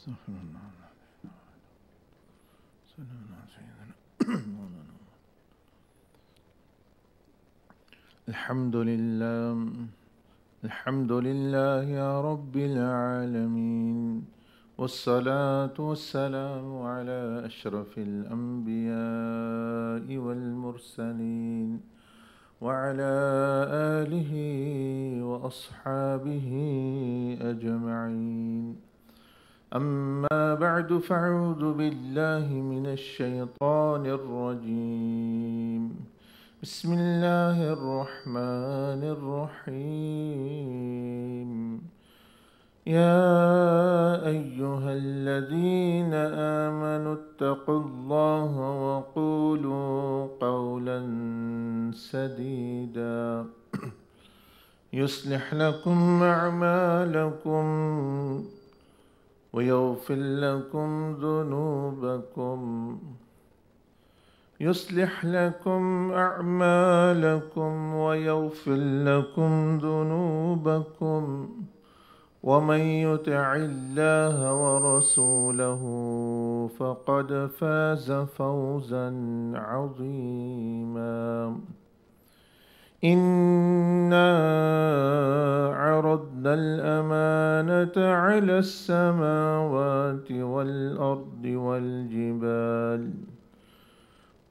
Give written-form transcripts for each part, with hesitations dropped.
الحمد لله الحمد لله يا رب العالمين والصلاة والسلام على أشرف الأنبياء والمرسلين وعلى آله وأصحابه أجمعين أما بعد فأعوذ بالله من الشيطان الرجيم بسم الله الرحمن الرحيم يا أيها الذين آمنوا اتقوا الله وقولوا قولا سديدا يصلح لكم أعمالكم ويغفر لكم ذنوبكم يصلح لكم أعمالكم ويغفر لكم ذنوبكم ومن يطع الله ورسوله فقد فاز فوزا عظيما إنا عرضنا الأمانة على السماوات والأرض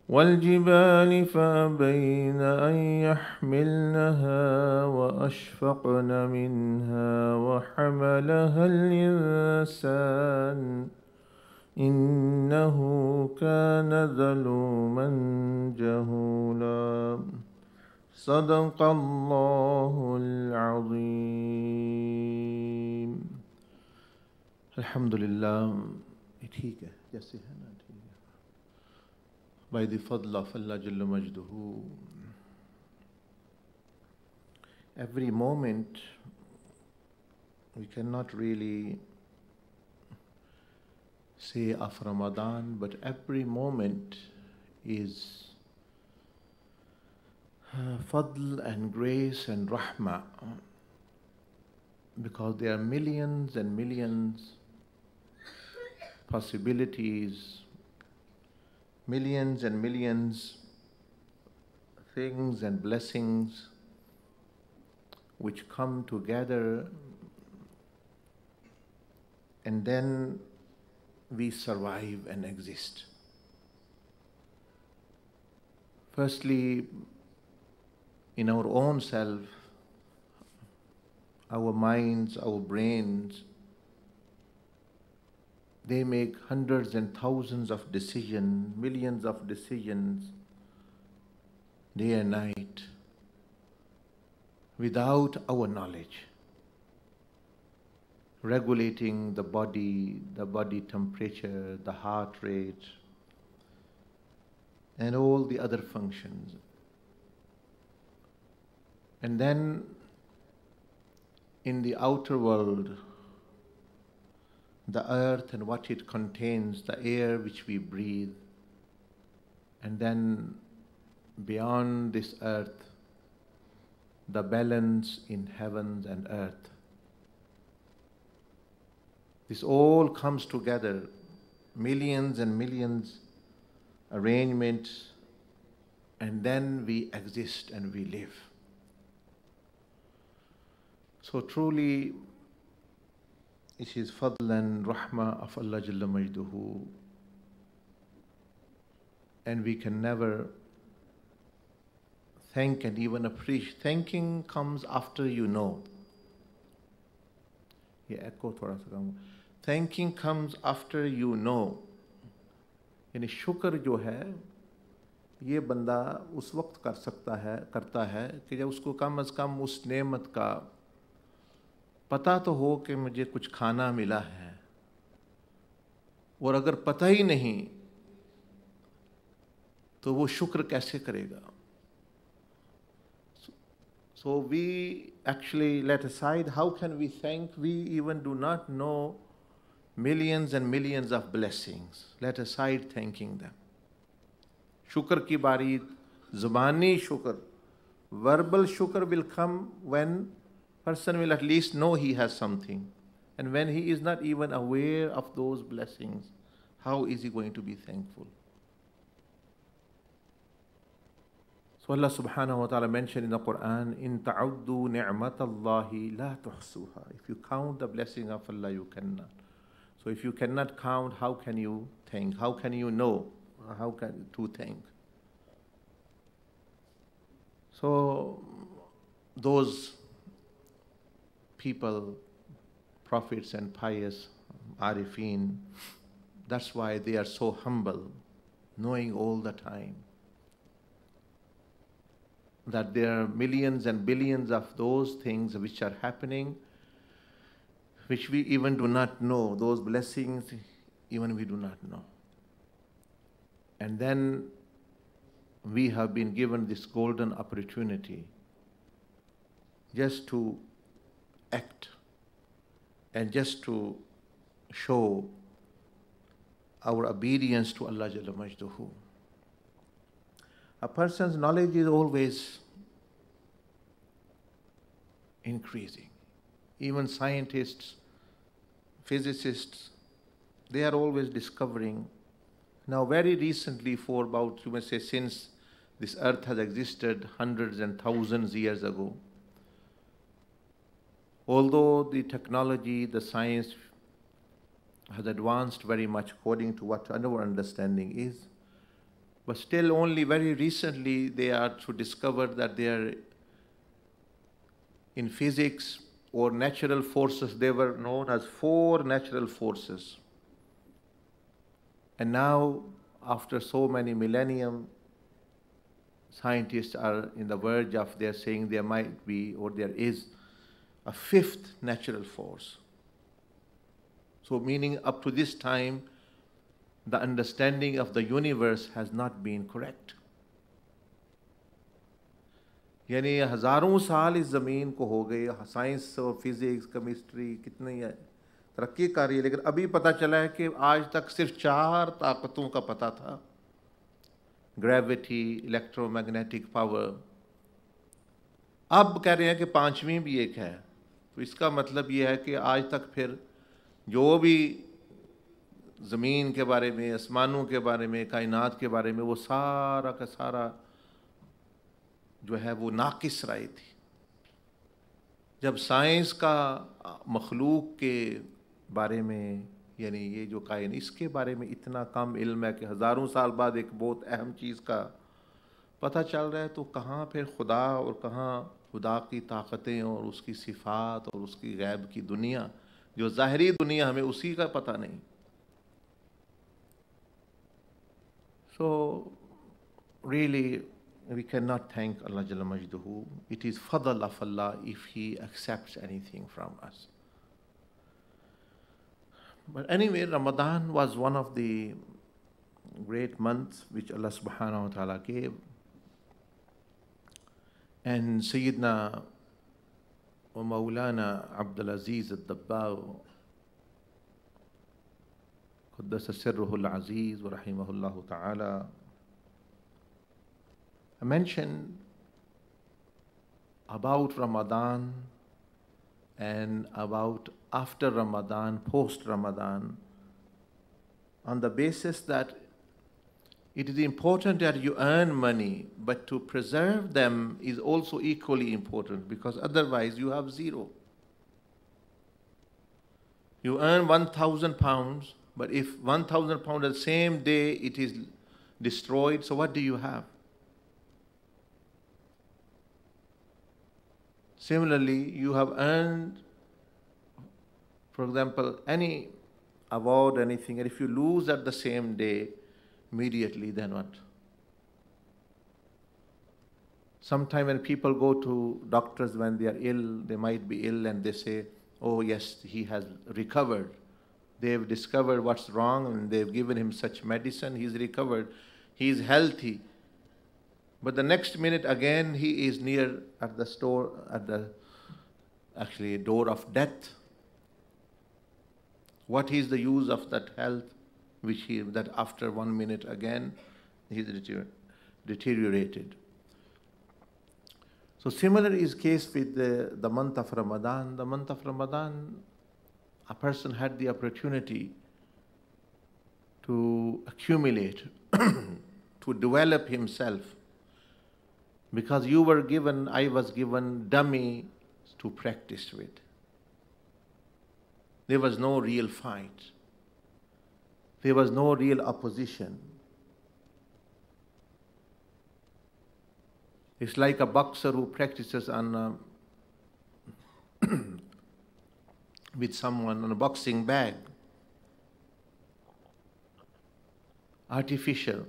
والجبال فأبين أن يحملنها وأشفقن منها وحملها الإنسان إنه كان ظلوما جهولا صدق الله العظيم الحمد لله ठीक है जैसे है ना ठीक है by the fadl of Allah Jalla Majduhu. Every moment we cannot really say of Ramadan, but every moment is fadl and grace and rahmah, because there are millions and millions possibilities, millions and millions things and blessings which come together, and then we survive and exist. Firstly, in our own self, our minds, our brains, they make hundreds and thousands of decisions, millions of decisions, day and night, without our knowledge, regulating the body temperature, the heart rate, and all the other functions. And then in the outer world, the earth and what it contains, the air which we breathe, and then beyond this earth, the balance in heavens and earth. This all comes together, millions and millions arrangements, and then we exist and we live. So truly, it is fadl and rahmah of Allah Jalla Majduhu, and we can never thank and even appreciate. Thanking comes after you know. ये echo थोड़ा सा कम. Thanking comes after you know. यानी शुक्र जो है ये बंदा उस वक्त करता है कि जब उसको कम अज़ कम उस नेमत का पता तो हो कि मुझे कुछ खाना मिला है, और अगर पता ही नहीं तो वो शुक्र कैसे करेगा? So we actually let aside how can we thank? We even do not know millions and millions of blessings. Let aside thanking them. Shukr ki bari, zubani shukr, verbal shukr will come when person will at least know he has something. And when he is not even aware of those blessings, how is he going to be thankful? So Allah subhanahu wa ta'ala mentioned in the Quran, In ta'uddu ni'matallahi la tuhsuha. If you count the blessing of Allah, you cannot. So if you cannot count, how can you thank? How can you know? How can to thank? So those people, prophets and pious arifin, that's why they are so humble, knowing all the time that there are millions and billions of those things which are happening, which we even do not know. Those blessings, even we do not know. And then we have been given this golden opportunity just to act and just to show our obedience to Allah Jalla Majduhu. A person's knowledge is always increasing. Even scientists, physicists, they are always discovering. Now very recently, for about, you may say, since this earth has existed hundreds and thousands years ago, although the technology, the science has advanced very much according to what our understanding is, but still only very recently they are to discover that they are in physics or natural forces. They were known as 4 natural forces. And now, after so many millennium, scientists are in the verge of, they're saying there might be, or there is, a 5th natural force. So meaning up to this time, the understanding of the universe has not been correct. यानी हज़ारों साल इस ज़मीन को हो गए, science और physics, chemistry कितनी तरक्की कर रही है, लेकिन अभी पता चला है कि आज तक सिर्फ 4 ताकतों का पता था, ग्रेविटी, इलेक्ट्रोमैग्नेटिक पावर। अब कह रहे हैं कि 5वीं भी एक है। तो इसका मतलब ये है कि आज तक फिर जो भी ज़मीन के बारे में, आसमानों के बारे में, कायनात के बारे में, वो सारा का सारा जो है वो नाकिस राय थी। जब साइंस का मखलूक के बारे में, यानी ये जो कायन, इसके बारे में इतना कम इल्म है कि हज़ारों साल बाद एक बहुत अहम चीज़ का पता चल रहा है, तो कहाँ फिर खुदा और कहाँ खुदा की ताकतें और उसकी सिफ़ात और उसकी गैब की दुनिया, जो ज़ाहरी दुनिया हमें उसी का पता नहीं। So really we cannot thank Allah Jalla Majduhu. It is fadl of Allah if He accepts anything from us. But anyway, Ramadan was one of the great months which Allah Subhanahu wa Ta'ala gave. And Sayyidina wa Mawlana Abdul Aziz al-Dabbagh, Quddasa Sirruhu al-Aziz wa Rahimahullahu Ta'ala, mentioned about Ramadan and about after Ramadan, post Ramadan, on the basis that it is important that you earn money, but to preserve them is also equally important, because otherwise you have zero. You earn 1,000 pounds, but if 1,000 pounds the same day it is destroyed, so what do you have? Similarly, you have earned, for example, any award, anything, and if you lose at the same day, immediately, then what? Sometimes when people go to doctors when they are ill, they might be ill, and they say, oh yes, he has recovered. They've discovered what's wrong, and they've given him such medicine, he's recovered, he's healthy. But the next minute again he is near at the store, at the actually door of death. What is the use of that health that after 1 minute again he is deteriorated? So similar is case with the month of Ramadan. The month of Ramadan, a person had the opportunity to accumulate, to develop himself, because I was given dummy to practice with. There was no real fight. There was no real opposition. It's like a boxer who practices on with someone on a boxing bag. Artificial.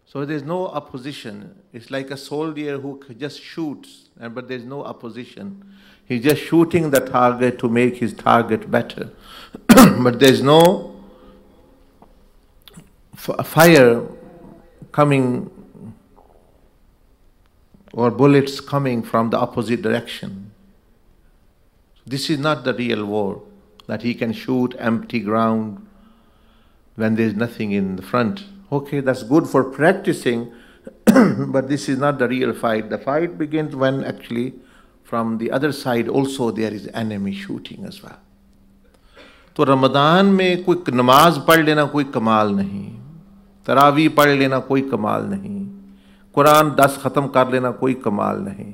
So there's no opposition. It's like a soldier who just shoots, but there's no opposition. He's just shooting the target to make his target better. But there's no fire coming or bullets coming from the opposite direction. This is not the real war, that he can shoot empty ground when there's nothing in the front. Okay, that's good for practicing, but this is not the real fight. The fight begins when actually from the other side also there is enemy shooting as well. तो रमज़ान में कोई नमाज पढ़ लेना कोई कमाल नहीं, तरावी पढ़ लेना कोई कमाल नहीं, कुरान 10 ख़त्म कर लेना कोई कमाल नहीं,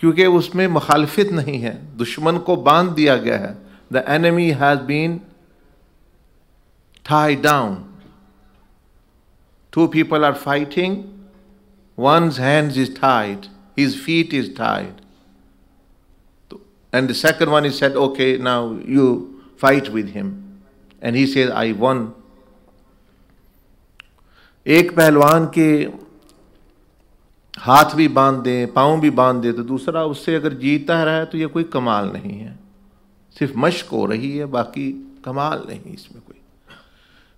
क्योंकि उसमें मुखालफत नहीं है, दुश्मन को बांध दिया गया है. The enemy has been tied down. Two people are fighting, one's hands is tied, his feet is tied. And the second one is said, okay, now you fight with him. And he says, I won. एक पहलवान के हाथ भी बांध दे, पाँव भी बांध दे, तो दूसरा उससे अगर जीता रहा है तो ये कोई कमाल नहीं है, सिर्फ मश्क हो रही है, बाकी कमाल नहीं इसमें कोई.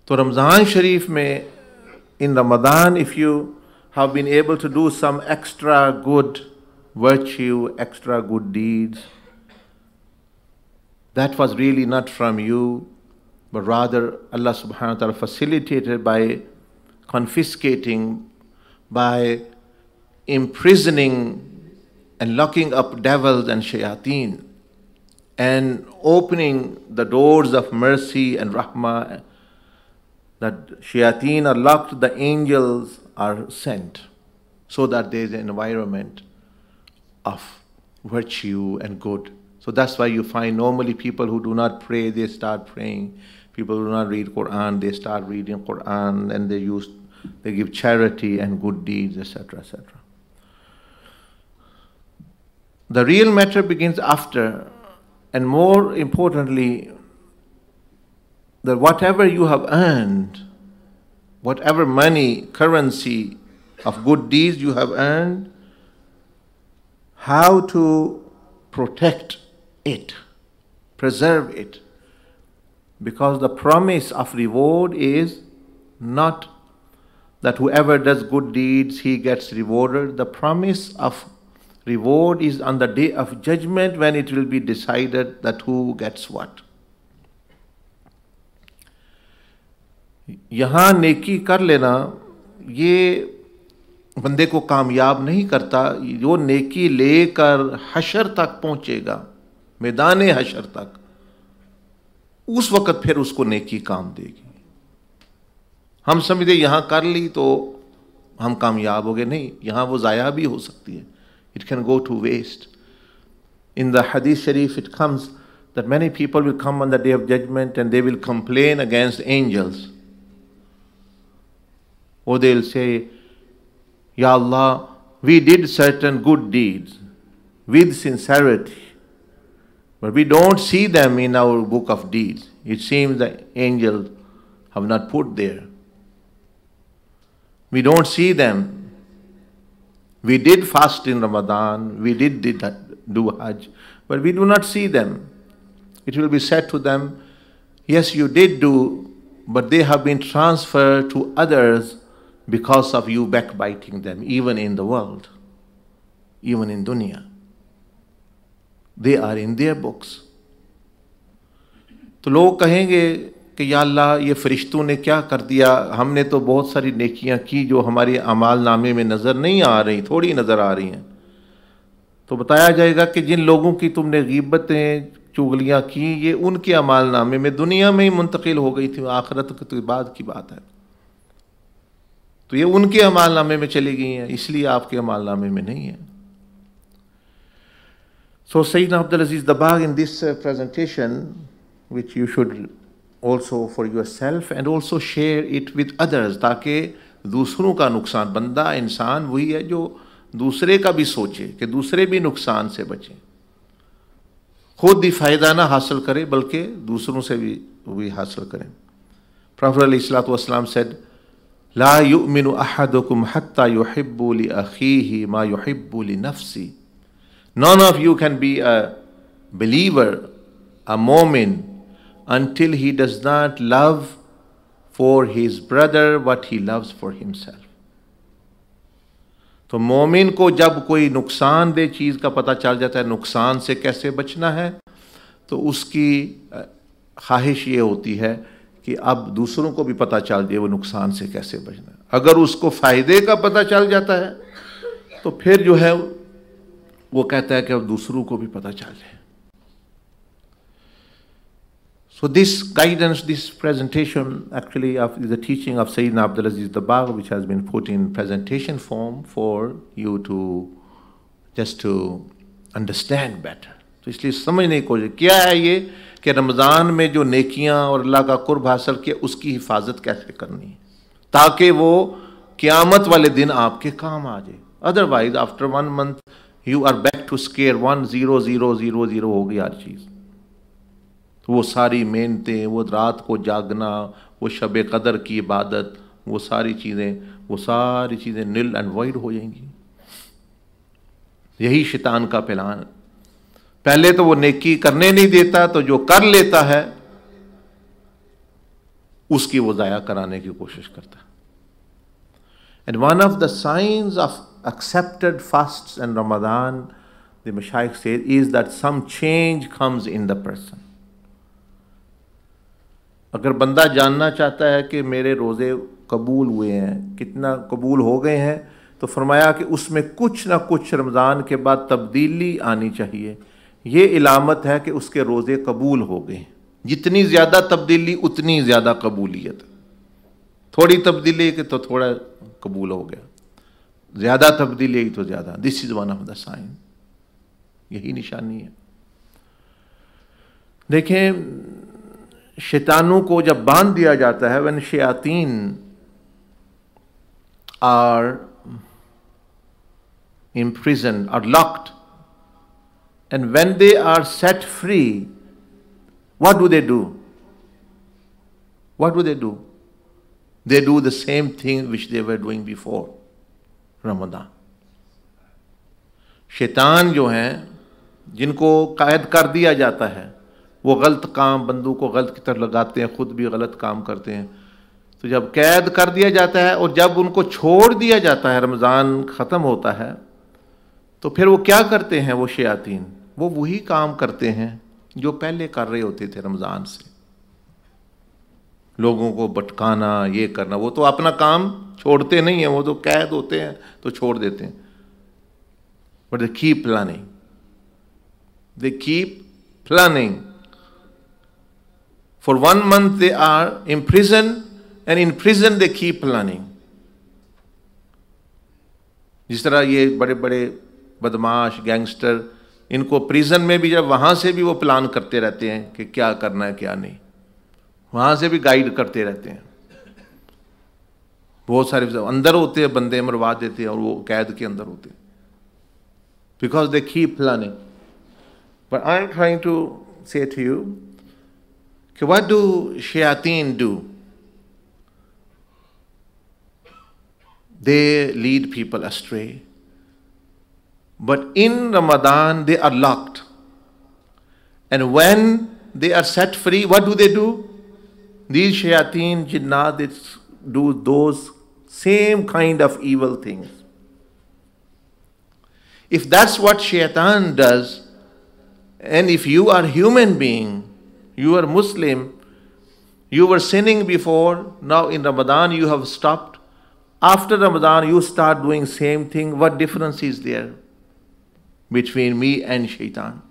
तो रमज़ान शरीफ में, in Ramadan, if you have been able to do some extra good virtue, extra good deeds, that was really not from you, but rather Allah subhanahu wa ta'ala facilitated by confiscating, by imprisoning and locking up devils and shaytaan, and opening the doors of mercy and rahmah, that shaytaan are locked, the angels are sent, so that there is an environment of virtue and good. So that's why you find normally people who do not pray, they start praying. People who do not read Quran, they start reading Quran, and they give charity and good deeds, etc., etc. The real matter begins after, and more importantly, that whatever you have earned, whatever money, currency of good deeds you have earned, how to protect it, preserve it. Because the promise of reward is not that whoever does good deeds, he gets rewarded. The promise of reward is on the day of judgment, when it will be decided that who gets what. यहाँ नेकी कर लेना ये बंदे को कामयाब नहीं करता. जो नेकी लेकर हशर तक पहुंचेगा, मैदान हशर तक, उस वक़्त फिर उसको नेकी काम देगी. हम समझते यहाँ कर ली तो हम कामयाब हो गए. नहीं, यहाँ वो ज़ाया भी हो सकती है. It can go to waste. In the Hadith Sharif it comes that many people will come on the day of judgment and they will complain against angels. Or they will say, Ya Allah, we did certain good deeds with sincerity, but we don't see them in our book of deeds. It seems the angels have not put there. We don't see them. We did fast in Ramadan, we did do Hajj, but we do not see them. It will be said to them, yes, you did do, but they have been transferred to others because of you backbiting them, even in the world, even in dunya. They are in their books. तो लोग कहेंगे कि या अल्लाह, ये फरिश्तों ने क्या कर दिया, हमने तो बहुत सारी नेकियां की जो हमारे अमाल नामे में नज़र नहीं आ रही, थोड़ी नज़र आ रही हैं. तो बताया जाएगा कि जिन लोगों की तुमने गीबतें चुगलियाँ की, ये उनके अमाल नामे में दुनिया में ही मुंतकिल हो गई थी, आखिरत के बाद की बात है, तो ये उनके अमाल नामे में चली गई हैं, इसलिए आपके अमाल नामे में नहीं है। So Sayyidina Abdul Aziz Dabbagh in this presentation, which you should also for yourself and also share it with others, ताकि दूसरों का नुकसान, बंदा इंसान वही है जो दूसरे का भी सोचे कि दूसरे भी नुकसान से बचें, खुद ही फ़ायदा ना हासिल करे बल्कि दूसरों से भी हासिल करें। Prophet ﷺ said, ला युमिनु अहदुकुम हत्ता युहिब्बु लि अखीहि मा युहिब्बु लि नफ्सी। None of you can be a believer, a mu'min, until he does not love for his brother what he loves for himself. तो मोमिन को जब कोई नुकसानदेह चीज़ का पता चल जाता है, नुकसान से कैसे बचना है, तो उसकी ख्वाहिश ये होती है कि अब दूसरों को भी पता चल जाए वो नुकसान से कैसे बचना है। अगर उसको फ़ायदे का पता चल जाता है तो फिर जो है वो कहता है कि अब दूसरों को भी पता चल जाए। So this guidance, this presentation actually is the teaching of Sayyidina Abdul Aziz Dabbagh, which has been put in presentation form for you to just to understand better. तो इसलिए समझने की कोशिश क्या है ये कि रमज़ान में जो नेकियां और अल्लाह का कुर्ब हासिल किया उसकी हिफाजत कैसे करनी है ताकि वो क़यामत वाले दिन आपके काम आ जाए। Otherwise after 1 month you are back to square 1, 0, 0, 0, 0 हो गई हर चीज़। तो वो सारी मेहनतें, वो रात को जागना, वो शब कदर की इबादत, वो सारी चीज़ें नील एंड वॉइड हो जाएंगी। यही शैतान का प्लान। पहले तो वो नेकी करने नहीं देता, तो जो कर लेता है उसकी वो ज़ाया कराने की कोशिश करता है। And one of the science of accepted fasts and Ramadan, the Shaykh says, is that some change comes in the person. अगर बंदा जानना चाहता है कि मेरे रोज़े कबूल हुए हैं, कितना कबूल हो गए हैं, तो फरमाया कि उसमें कुछ ना कुछ रमज़ान के बाद तब्दीली आनी चाहिए। ये इलामत है कि उसके रोज़े कबूल हो गए। जितनी ज़्यादा तब्दीली उतनी ज़्यादा कबूलियत। थोड़ी तब्दीली के तो थोड़ा कबूल हो गया, ज़्यादा तब्दीली तो ज़्यादा। This is one of the sign, यही निशानी है। देखें, शैतानों को जब बांध दिया जाता है, व्हेन शयातीन are imprisoned or locked, and when they are set free, what do they do? What do they do? They do the same thing which they were doing before Ramzan. शैतान जो हैं जिनको कैद कर दिया जाता है, वो गलत काम, बंदूक को गलत की तरफ लगाते हैं, खुद भी गलत काम करते हैं। तो जब कैद कर दिया जाता है और जब उनको छोड़ दिया जाता है, रमज़ान ख़त्म होता है, तो फिर वो क्या करते हैं? वो शयातीन वो वही काम करते हैं जो पहले कर रहे होते थे रमज़ान से। लोगों को भटकाना, ये करना। वो तो अपना काम छोड़ते नहीं हैं, वो तो कैद होते हैं तो छोड़ देते हैं। But they keep planning, they keep planning. For 1 month they are in prison, and in prison they keep planning. जिस तरह ये बड़े बड़े बदमाश, गैंगस्टर, इनको प्रिजन में भी जब वहां से भी वो प्लान करते रहते हैं कि क्या करना है क्या नहीं, वहां से भी गाइड करते रहते हैं। बहुत सारे अंदर होते हैं, बंदे मरवा देते हैं और वो कैद के अंदर होते हैं, because they keep planning. But I am trying to say to you कि व्हाट डू शयातीन डू? They lead people astray, but in Ramadan they are locked, and when they are set free, what do? These shayateen jinnat, they do those same kind of evil things. If that's what shaitan does, and if you are human being, you are Muslim, you were sinning before, now in Ramadan you have stopped, after Ramadan you start doing same thing, what difference is there between me and shaitan?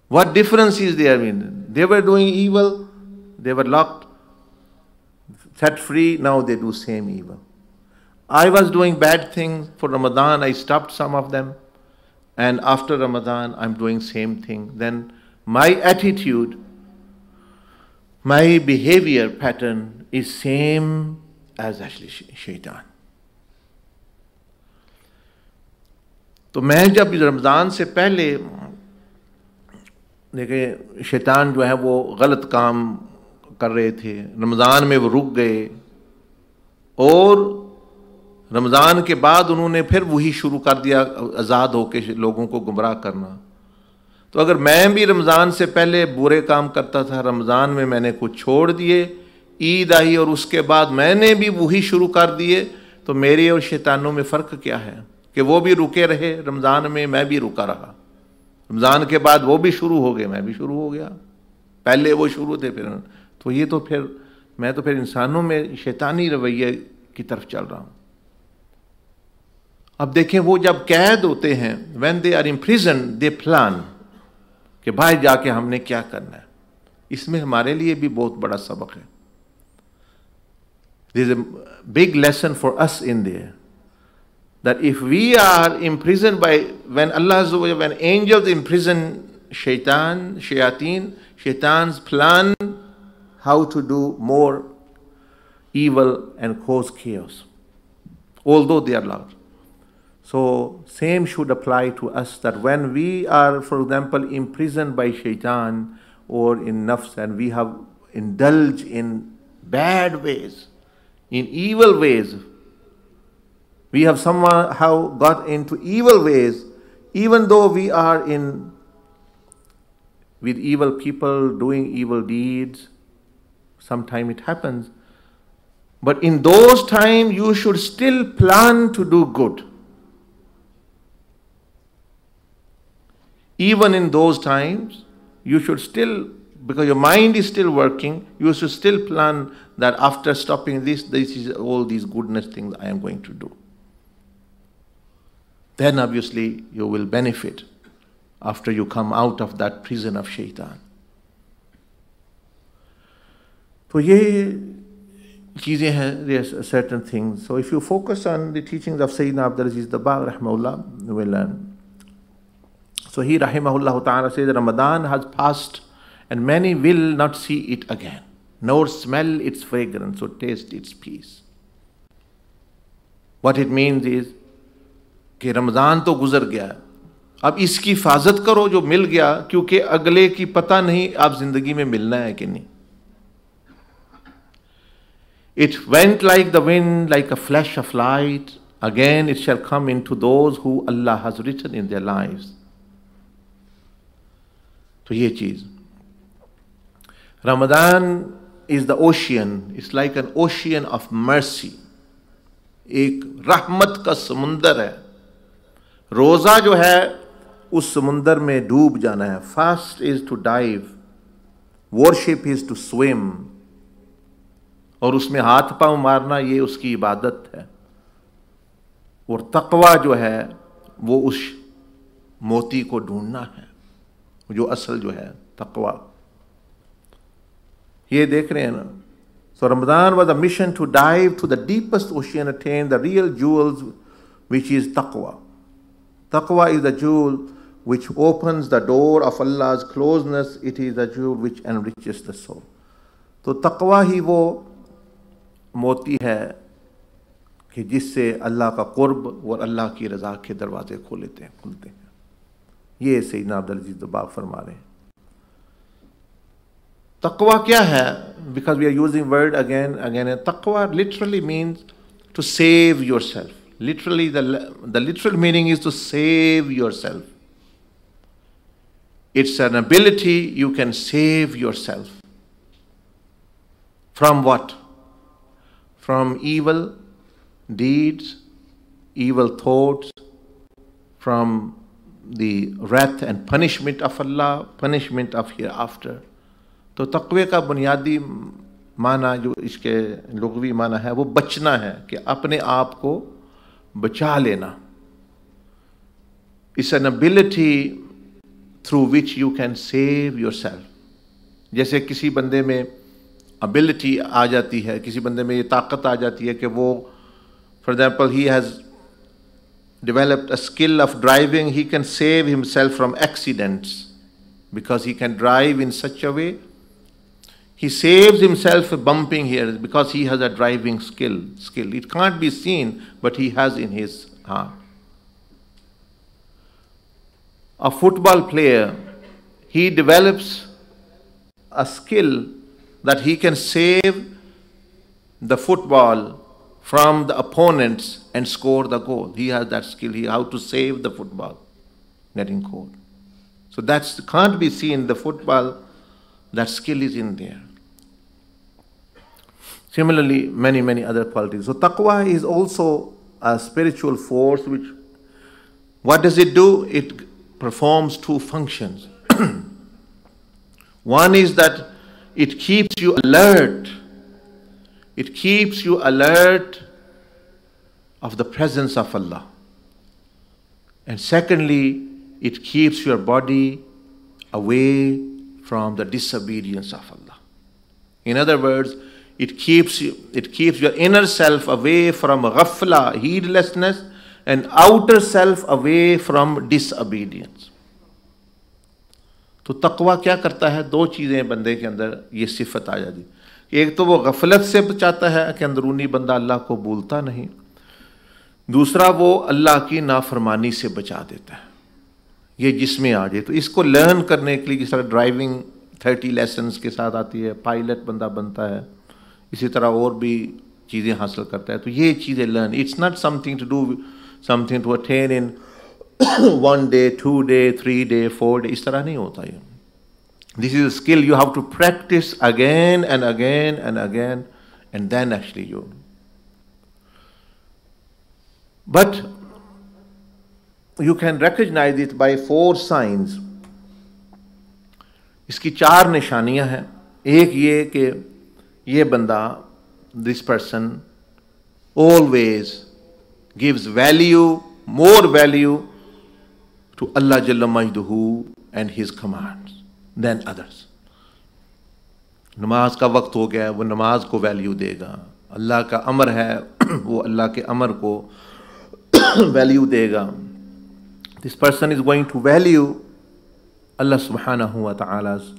What difference is there? I mean, they were doing evil, they were locked, set free, now they do same evil. I was doing bad things for Ramadan, I stopped some of them, and after Ramadan I'm doing same thing. Then my attitude, my behavior pattern is same as actually shaytaan. तो मैं जब रमज़ान से पहले देखिए शैतान जो है वो गलत काम कर रहे थे, रमज़ान में वो रुक गए और रमज़ान के बाद उन्होंने फिर वही शुरू कर दिया आज़ाद होके लोगों को गुमराह करना। तो अगर मैं भी रमज़ान से पहले बुरे काम करता था, रमज़ान में मैंने कुछ छोड़ दिए, ईद आई और उसके बाद मैंने भी वही शुरू कर दिए, तो मेरे और शैतानों में फ़र्क क्या है कि वो भी रुके रहे रमज़ान में, मैं भी रुका रहा, रमज़ान के बाद वो भी शुरू हो गए, मैं भी शुरू हो गया, पहले वो शुरू थे फिर। तो ये तो फिर मैं तो फिर इंसानों में शैतानी रवैये की तरफ चल रहा हूँ। अब देखें वो जब कैद होते हैं, when they are in prison they plan कि भाई जाके हमने क्या करना है। इसमें हमारे लिए भी बहुत बड़ा सबक है। There is a big lesson for us in there that if we are imprisoned by, when angels imprison shaitans plan how to do more evil and cause chaos, although they are loud. So same should apply to us, that when we are, for example, imprisoned by shaitan or in nafs, and we have indulged in bad ways, in evil ways, we have somehow got into evil ways, even though we are with evil people doing evil deeds. Sometimes it happens. But in those times, you should still plan to do good. Even in those times, you should still, because your mind is still working, you should still plan that after stopping this is all these goodness things I am going to do. Then obviously you will benefit after you come out of that prison of shaitan. So ये चीज़ें हैं, there's certain things. So if you focus on the teachings of Sayyidina Abdul Aziz Dabbagh rahimahullah, you will learn. So he rahimahullah ta'ala says Ramadan has passed and many will not see it again, nor smell its fragrance or taste its peace. What it means is कि रमज़ान तो गुजर गया, अब इसकी हिफाजत करो जो मिल गया, क्योंकि अगले की पता नहीं आप जिंदगी में मिलना है कि नहीं. It went like the wind, like a flash of light. Again it shall come into those who Allah has written in their lives. तो ये चीज, Ramadan is the ocean. It's like an ocean of mercy. एक रहमत का समुंदर है. रोजा जो है उस समुंदर में डूब जाना है. Fast is to dive, worship is to swim, और उसमें हाथ पांव मारना ये उसकी इबादत है. और तकवा जो है वो उस मोती को ढूंढना है, जो असल जो है तकवा. ये देख रहे हैं ना. So Ramadan was a mission to dive to the deepest ocean, attain the real jewels, which is taqwa. Taqwa is the jewel which opens the door of Allah's closeness. It is the jewel which enriches the soul. तो तकवा ही वो मोती है कि जिससे अल्लाह का कुर्ब और अल्लाह की रज़ा के दरवाजे खुलते हैं. ये सैयदना अब्दुल अजीज दब्बाग़ फरमा रहे हैं. तकवा क्या है? Because we are using word again. Taqwa literally means to save yourself. Literally, the literal meaning is to save yourself. It's an ability you can save yourself. From what? From evil deeds, evil thoughts, from the wrath and punishment of Allah, punishment of hereafter. तो तक़वे का बुनियादी माना जो इसके लुग़वी माना है वो बचना है, कि अपने आप को बचा लेना. It's an ability through which you can save yourself. जैसे किसी बंदे में ability आ जाती है, किसी बंदे में ये ताकत आ जाती है कि वो, for example, he has developed a skill of driving, he can save himself from accidents because he can drive in such a way. He saves himself bumping here because he has a driving skill. It can't be seen, but he has in his heart. A football player, he develops a skill that he can save the football from the opponents and score the goal. He has that skill, how to save the football getting goal. So that can't be seen, the football, that skill is in there. Similarly, many other qualities. So taqwa is also a spiritual force which, what does it do? It performs two functions. One is that it keeps you alert. It keeps you alert of the presence of Allah. And secondly, it keeps your body away from the disobedience of Allah. In other words, it keeps your inner self away from ghafla, heedlessness, and outer self away from disobedience. तो तकवा क्या करता है? दो चीज़ें बंदे के अंदर ये सिफत आ जाती। एक तो वो गफलत से बचाता है कि अंदरूनी बंदा अल्लाह को भूलता नहीं, दूसरा वो अल्लाह की नाफरमानी से बचा देता है। ये जिसमें आ जाए तो इसको लर्न करने के लिए, जिस तरह ड्राइविंग 30 लेसन्स के साथ आती है, पायलट बंदा बनता है, इसी तरह और भी चीज़ें हासिल करता है। तो ये चीज़ें learn, it's not something to do, something to attain in 1 day, 2 day, 3 day, 4 day, इस तरह नहीं होता ये। This is a skill you have to practice again and again and again, and then actually you. But you can recognize it by 4 signs. इसकी 4 निशानियां हैं। एक ये कि ये बंदा, this person always gives value, more value to Allah Jalla Majduhu and His commands than others. नमाज का वक्त हो गया है, वो नमाज को वैल्यू देगा। अल्लाह का अमर है, वो अल्लाह के अमर को वैल्यू देगा। This person is going to value Allah Subhanahu wa Ta'ala's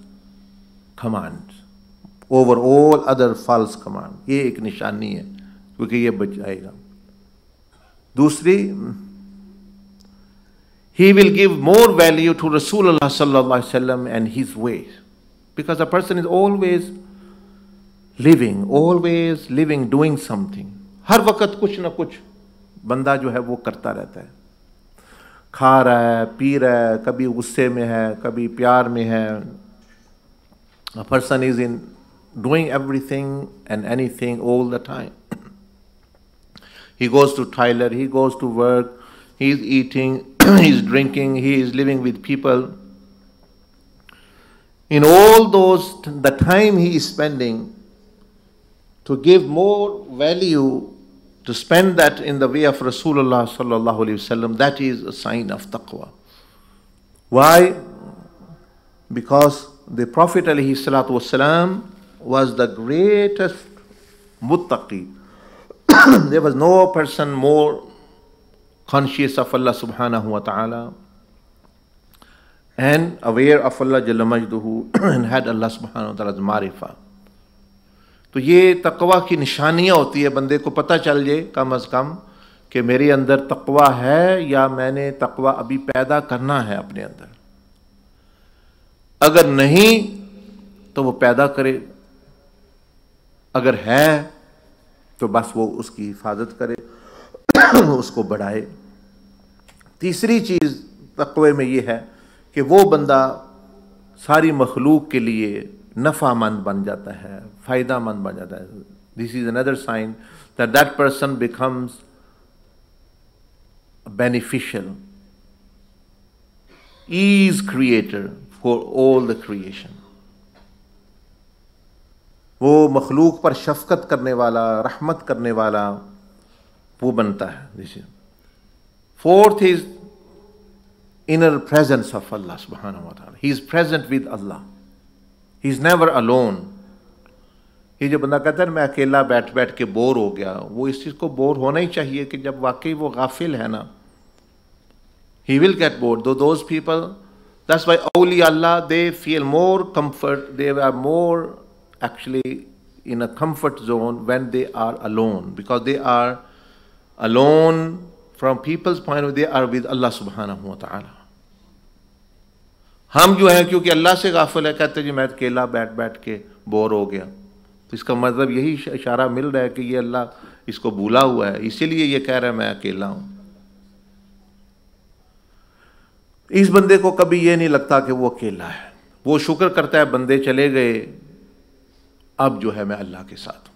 commands over all other false commands. ये एक निशानी है, क्योंकि ये बच जाएगा। दूसरी, he will give more value to Rasulullah sallallahu alaihi wasallam and his ways, because a person is always living, doing something. हर वक्त कुछ ना कुछ बंदा जो है वो करता रहता है, खा रहा है, पी रहा है, कभी गुस्से में है, कभी प्यार में है. A person is in doing everything and anything all the time. He goes to toilet, he goes to work, he is eating, he is drinking, he is living with people. In all those, the time he is spending, to give more value, to spend that in the way of Rasulullah sallallahu alaihi wasallam, that is a sign of taqwa. Why? Because the Prophet alayhi salatu wasalam was the greatest muttaqi. There was no person more conscious of Allah subhanahu wa ta'ala and aware of Allah jalla majduhu and had Allah subhanahu wa ta'ala's marifa. तो ये तकवा की निशानियाँ होती है, बंदे को पता चल जाए कम अज़ कम कि मेरे अंदर तकवा है या मैंने तकवा अभी पैदा करना है अपने अंदर. अगर नहीं तो वो पैदा करे, अगर है तो बस वो उसकी हिफाजत करे, उसको बढ़ाए. तीसरी चीज़ तकवे में ये है कि वो बंदा सारी मखलूक के लिए नफ़ामंद बन जाता है, फ़ायदामंद बन जाता है. This is another sign that that person becomes beneficial, is creator for all the creation. वो मखलूक पर शफ़क़त करने वाला, रहमत करने वाला वो बनता है. This is. Fourth is inner presence of Allah subhanahu wa ta'ala. He is present with Allah. He is never alone. ये जो बंदा कहता है मैं अकेला बैठ बैठ के बोर हो गया, वो इस चीज़ को बोर होना ही चाहिए कि जब वाकई वो गाफिल है ना, he will get bored. Though those people, that's why awliya Allah, they feel more comfort, they are more actually in a comfort zone when they are alone, because they are alone from people's point of view, they are with Allah subhanahu wa ta'ala. हम जो हैं क्योंकि अल्लाह से गाफिल है, कहते जी मैं अकेला बैठ बैठ के बोर हो गया, तो इसका मतलब यही इशारा मिल रहा है कि ये अल्लाह इसको भूला हुआ है, इसीलिए ये कह रहा है मैं अकेला हूं। इस बंदे को कभी ये नहीं लगता कि वो अकेला है, वो शुक्र करता है बंदे चले गए, अब जो है मैं अल्लाह के साथ हूं।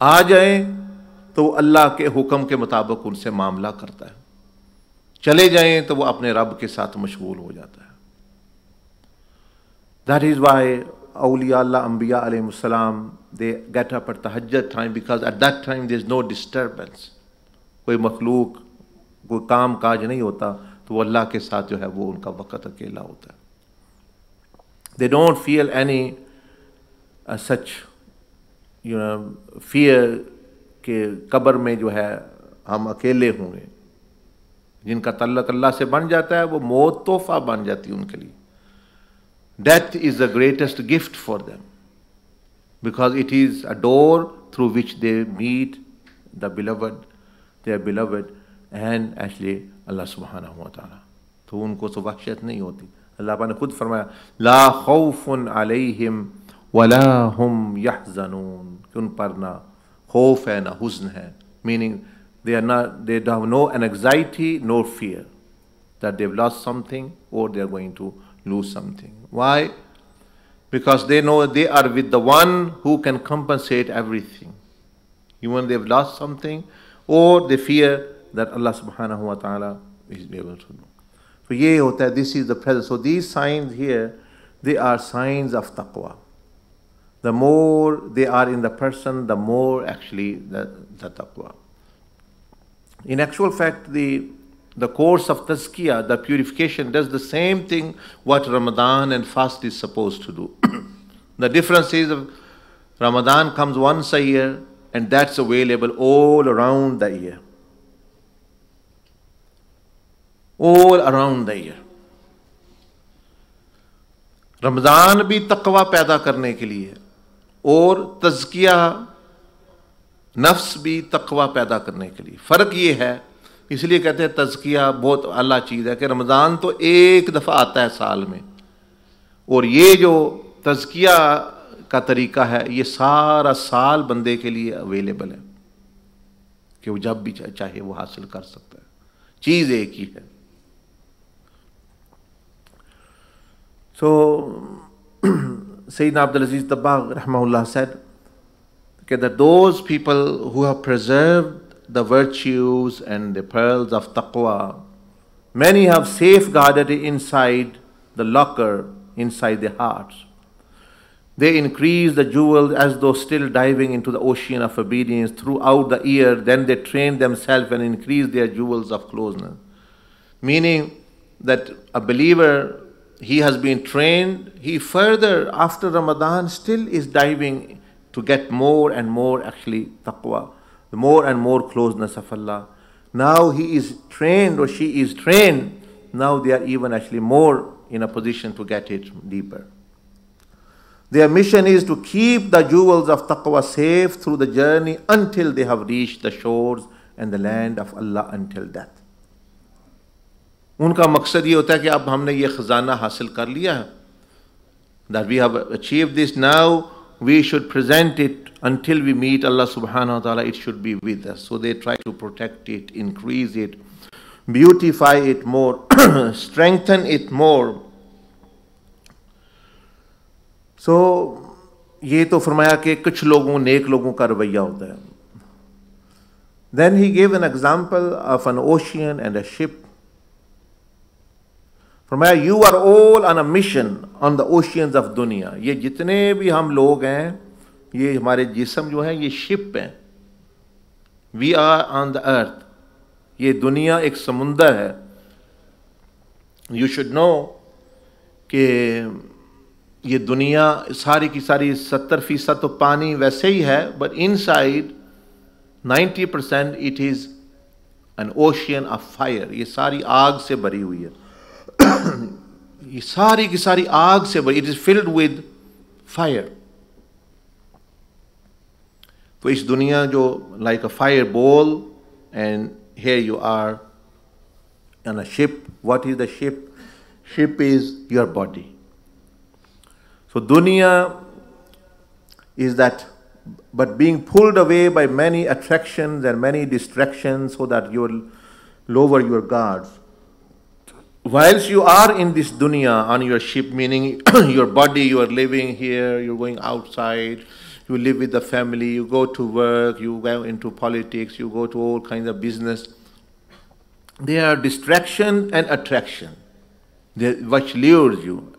आ जाए तो अल्लाह के हुक्म के मुताबिक उनसे मामला करता है, चले जाएं तो वो अपने रब के साथ मशगूल हो जाता है। दैट इज वाई औलिया अल्लाह अंबिया अलैहिस्सलाम दे गेट अप एट तहज्जुद time, because at that time there is no disturbance, कोई मखलूक कोई काम काज नहीं होता, तो वो अल्लाह के साथ जो है वो उनका वक़्त अकेला होता है। They don't feel any such you know fear कि कब्र में जो है हम अकेले होंगे। जिनका तल्लक अल्लाह से बन जाता है वो मौत तोहफा बन जाती है उनके लिए। Death is the greatest gift for them, because it is a door through which they meet the beloved, their beloved and actually Allah सुब्हानहू व तआला। तो उनको तो वहशत नहीं होती। अल्लाह पाक ने खुद फरमाया ला खौफुन अलैहिम वला हुम यहज़नून, कि उन पर ना खौफ है ना हुज़्न है, meaning they have no anxiety nor fear that they've lost something or they are going to lose something. Why? Because they know they are with the one who can compensate everything, even they've lost something, or they fear that Allah subhanahu wa ta'ala is able to do. So ye hota hai, this is the presence. So these signs here, they are signs of taqwa. The more they are in the person, the more actually the taqwa. In actual fact, the course of tazkiyah, the purification, does the same thing what Ramadan and fast is supposed to do. The difference is Ramadan comes once a year and that's available all around the year. All around the year. Ramzan भी तक़वा पैदा करने के लिए और तज़किया नफ्स भी तक़वा पैदा करने के लिए। फ़र्क ये है, इसलिए कहते हैं तज़किया बहुत आला चीज़ है कि रमज़ान तो एक दफ़ा आता है साल में, और ये जो तज़किया का तरीका है ये सारा साल बंदे के लिए अवेलेबल है कि वो जब भी चाहे वो हासिल कर सकता है। चीज़ एक ही है। So Sayyidina Abdul Aziz Dabbagh rahmahullah said that those people who have preserved the virtues and the pearls of taqwa, many have safeguarded it inside the locker, inside their hearts. They increase the jewels as though still diving into the ocean of obedience throughout the year. Then they train themselves and increase their jewels of closeness. Meaning that a believer, he has been trained, he further after Ramadan still is diving to get more and more actually taqwa, more and more closeness of Allah. Now he is trained or she is trained, now they are even actually more in a position to get it deeper. Their mission is to keep the jewels of taqwa safe through the journey until they have reached the shores and the land of Allah until death. उनका मकसद ये होता है कि अब हमने ये खजाना हासिल कर लिया है, that we have achieved this, now we should present it until we meet Allah subhanahu wa ta'ala, it should be with us. So they try to protect it, increase it, beautify it more, strengthen it more. So ये तो फरमाया कि कुछ लोगों नेक लोगों का रवैया होता है. Then he gave an example of an ocean and a ship. फरमाया you are all on a mission on the oceans of दुनिया. ये जितने भी हम लोग हैं, ये हमारे जिस्म जो है ये शिप हैं. We are on the earth. ये दुनिया एक समुंदर है. You should know कि ये दुनिया सारी की सारी 70% तो पानी वैसे ही है, but inside 90% it is an ocean of fire. ये सारी आग से भरी हुई है। ये सारी की सारी आग से भरी, it is filled with fire. तो इस दुनिया जो like a fire bowl, and here you are on a ship. What is the ship? Ship is your body. So dunya is that, but being pulled away by many attractions and many distractions so that you'll lower your guards. Whilst you are in this dunya on your ship, meaning your body, you are living here, you're going outside, you live with the family, you go to work, you go into politics, you go to all kinds of business. There are distraction and attraction which lures you.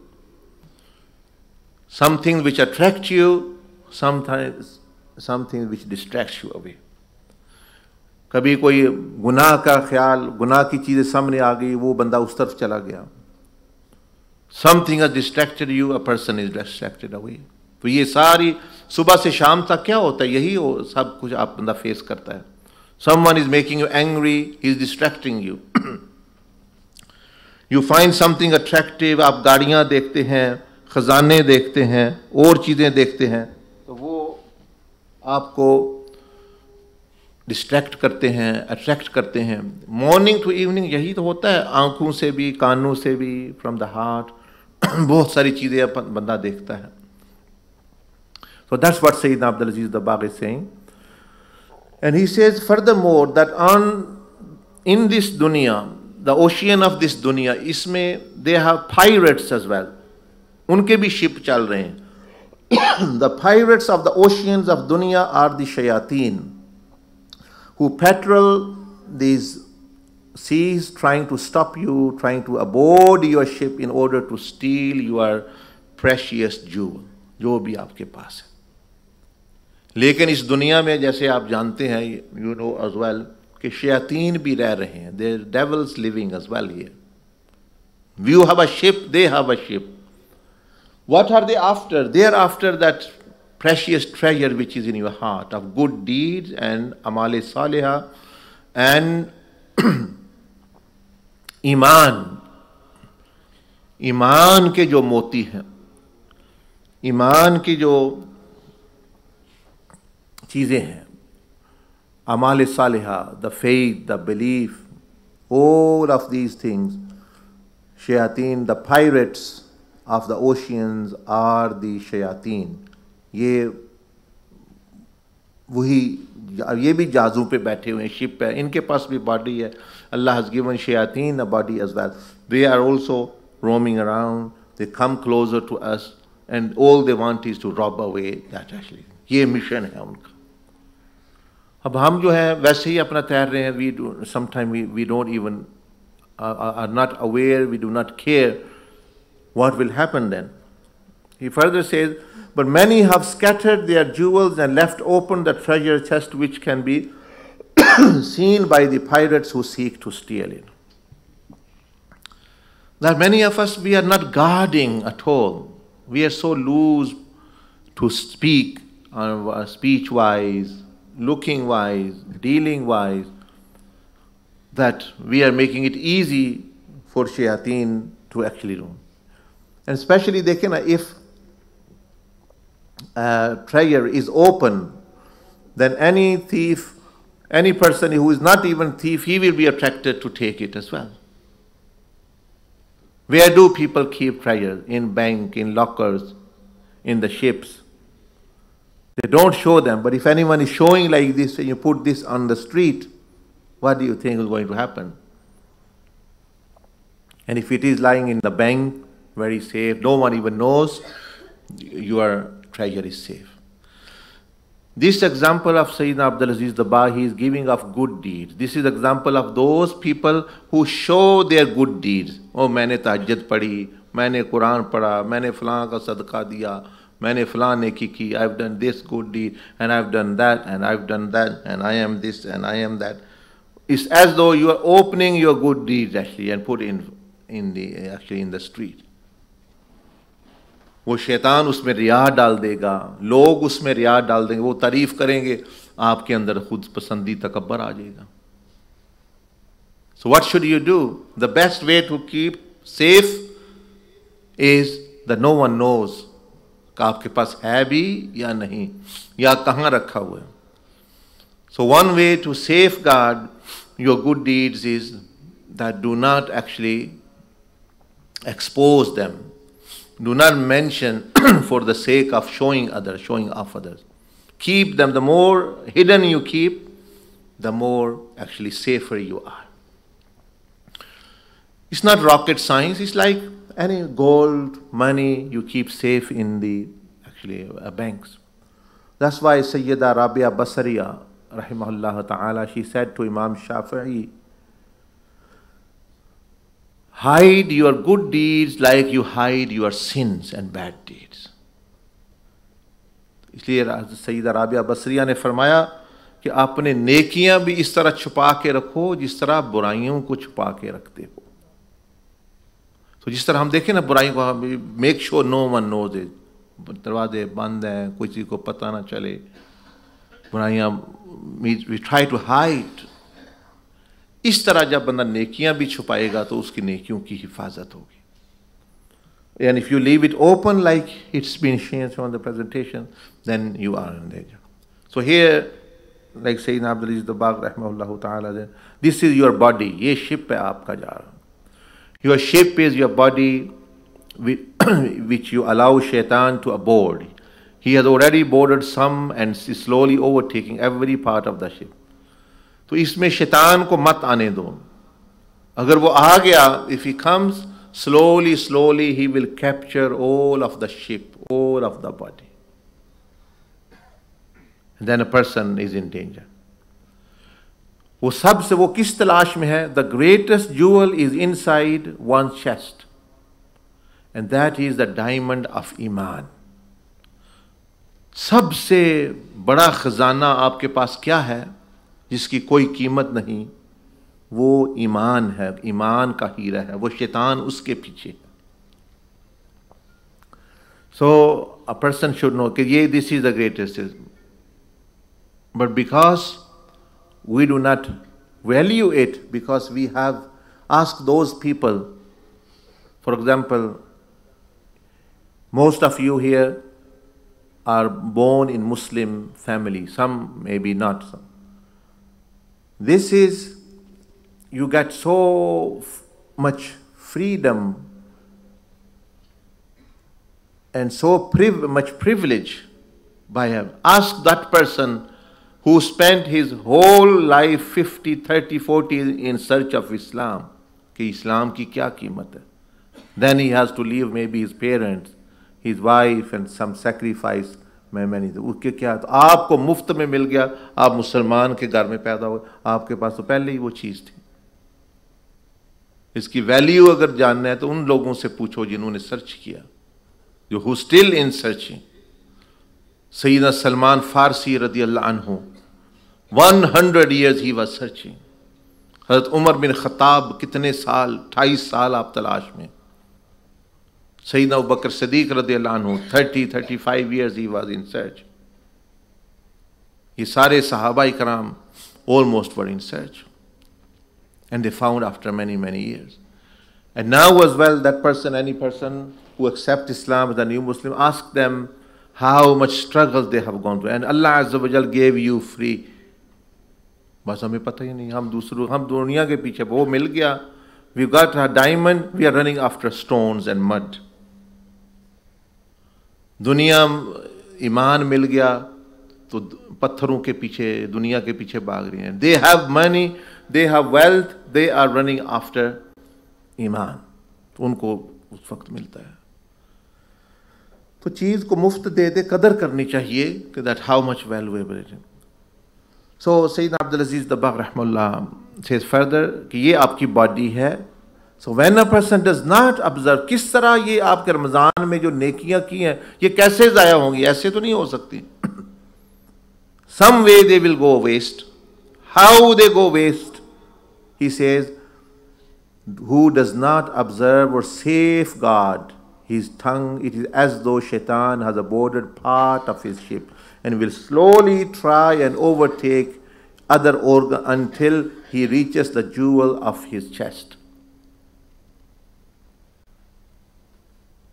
Something which attracts you, sometimes something which distracts you away. कभी कोई गुनाह का ख्याल, गुनाह की चीज़ें सामने आ गई, वो बंदा उस तरफ चला गया. Something has distracted you, a person is distracted away. तो ये सारी सुबह से शाम तक क्या होता है, यही सब कुछ आप बंदा फेस करता है. Someone is making you angry, he is distracting you. You find something attractive, आप गाड़ियाँ देखते हैं, खजाने देखते हैं, और चीज़ें देखते हैं, तो वो आपको डिस्ट्रैक्ट करते हैं, अट्रैक्ट करते हैं. मॉर्निंग टू इवनिंग यही तो होता है, आंखों से भी, कानों से भी, फ्रॉम द हार्ट. बहुत सारी चीज़ें बंदा देखता है. So that's what Sayyidina Abdul Aziz Dabbagh is saying. And he says furthermore that in this dunya, the ocean of this dunya, इसमें they have pirates as well. उनके भी शिप चल रहे हैं. The pirates of the oceans of dunya are the shayateen, who patrol these seas trying to stop you, trying to aboard your ship in order to steal your precious jewel, जो भी आपके पास है. लेकिन इस दुनिया में जैसे आप जानते हैं, you know as well, कि शयातीन भी रह रहे हैं. There are devils living as well here. You have a ship, they have a ship. What are they after? They are after that precious treasure which is in your heart of good deeds and amale saliha and ईमान. ईमान के जो मोती हैं, ईमान की जो चीज़ें हैं, amale saliha, the faith, the belief, all of these things. Shayateen, the pirates of the oceans are the shayateen. ये भी जाजू पे बैठे हुए हैं, शिप पे. इनके पास भी बॉडी है. Allah has given shayateen a body as well. They are also roaming around. They come closer to us, and all they want is to rob away that actually. ये मिशन है उनका. अब हम जो है वैसे ही अपना तैर रहे हैं. Sometimes we don't even are not aware. We do not care what will happen then. He further says, but many have scattered their jewels and left open the treasure chest which can be seen by the pirates who seek to steal it. That many of us, we are not guarding at all. We are so loose to speak, speech-wise, looking-wise, dealing-wise, that we are making it easy for shayateen to actually do. And especially if treasure is open, then any thief, any person who is not even thief, he will be attracted to take it as well. Where do people keep treasure? In bank, in lockers, in the ships. They don't show them, but if anyone is showing like this and you put this on the street, what do you think is going to happen? And if it is lying in the bank, very safe, no one even knows, your treasure is safe. This example of Sayyidina Abdul Aziz Dabbagh, he is giving of good deeds. This is example of those people who show their good deeds. Oh, मैंने तहज्जुद पढ़ी, मैंने कुरान पढ़ा, मैंने फलां का सदका दिया, मैंने फलां नेकी की, I've done this good deed, and I've done that, and I've done that, and I am this, and I am that. It's as though you are opening your good deeds actually and put in in the street. वो शैतान उसमें रिया डाल देगा, लोग उसमें रिया डाल देंगे, वो तारीफ करेंगे, आपके अंदर खुद पसंदी तकब्बर आ जाएगा. So what should you do? The best way to keep safe is that no one knows कि आपके पास है भी या नहीं, या कहाँ रखा हुआ है. So one way to safeguard your good deeds is that do not actually expose them. Do not mention for the sake of showing off others. Keep them. The more hidden you keep, the more actually safer you are. It's not rocket science. It's like any gold, money you keep safe in the banks. That's why Sayyida Rabia Basriya, rahimahullah ta'ala, she said to Imam Shafi'i, hide your good deeds like you hide your sins and bad deeds. इसलिए सईदा राबिया बसरिया ने फरमाया कि आपने नेकियां भी इस तरह छुपा के रखो जिस तरह बुराइयों को छुपा के रखते हो. तो जिस तरह हम देखें ना बुराइयों को, make sure no one knows it, दरवाजे बंद हैं, किसी को पता ना चले, बुराइयां वी ट्राई टू हाइड. इस तरह जब बंदा नेकियां भी छुपाएगा तो उसकी नेकियों की हिफाजत होगी. And if you leave it open like it's been shown on the presentation, then you are in danger. So here, like Sayyidina Abdul Dabbagh rahimahullah ta'ala, this is your body. ये ship है आपका जा रहा. Your ship is your body which you allow shaytaan to aboard. He has already boarded some and is slowly overtaking every part of the ship. तो इसमें शैतान को मत आने दो. अगर वो आ गया, if he comes, slowly he will capture all of the ship, all of the body. And then a person is in danger. वो सबसे वो किस तलाश में है? The greatest jewel is inside one's chest, and that is the diamond of iman. सबसे बड़ा खजाना आपके पास क्या है जिसकी कोई कीमत नहीं? वो ईमान है, ईमान का हीरा है. वो शैतान उसके पीछे है. So a person should know कि ये this is the greatest. But because we do not value it, because we have asked those people, for example, most of you here are born in Muslim family, some maybe not. This is, you get so much freedom and so much privilege by him. Ask that person who spent his whole life 50, 30, 40 in search of Islam, कि इस्लाम की क्या कीमत है. Then he has to leave maybe his parents, his wife and some sacrifice. मैंने उसके क्या, तो आपको मुफ्त में मिल गया, आप मुसलमान के घर में पैदा हुए, आपके पास तो पहले ही वो चीज़ थी. इसकी वैल्यू अगर जानना है तो उन लोगों से पूछो जिन्होंने सर्च किया, जो हु स्टिल इन सर्चिंग. सैयदना सलमान फारसी रदी अल्लाह अन्हु, 100 years he was searching. हज़रत उमर बिन खत्ताब कितने साल, 28 साल आप तलाश में. सैयदना अबू बकर सिद्दीक रदी अल्लाह अन्हु 35 years he was in search. ये सारे सहाबा इकराम almost were in search, and they found after many years. And now as well, that person, any person who accepts Islam as a new Muslim, ask them how much struggles they have gone through, and Allah Azza wa Jal gave you free. बस हमें पता ही नहीं, हम दुनिया के पीछे, वो मिल गया, we got a diamond, we are running after stones and mud. दुनिया, ईमान मिल गया तो पत्थरों के पीछे, दुनिया के पीछे भाग रही हैं. They have money, they have wealth, they are running after ईमान. तो उनको उस वक्त मिलता है. तो चीज़ को मुफ्त दे दे, कदर करनी चाहिए कि that how much valuable it is. So Sayyidina Abdul Aziz Dabbagh rahimahullah says further कि ये आपकी बॉडी है. So when a person does not observe, किस तरह ये आपके रमज़ान में जो नेकियां की हैं ये कैसे ज़ाया होंगी? ऐसे तो नहीं हो सकती. Some way they will go waste. How they go waste? He says, who does not observe or safeguard his tongue, it is as though shaytaan has boarded part of his ship and will slowly try and overtake other organ until he reaches the jewel of his chest.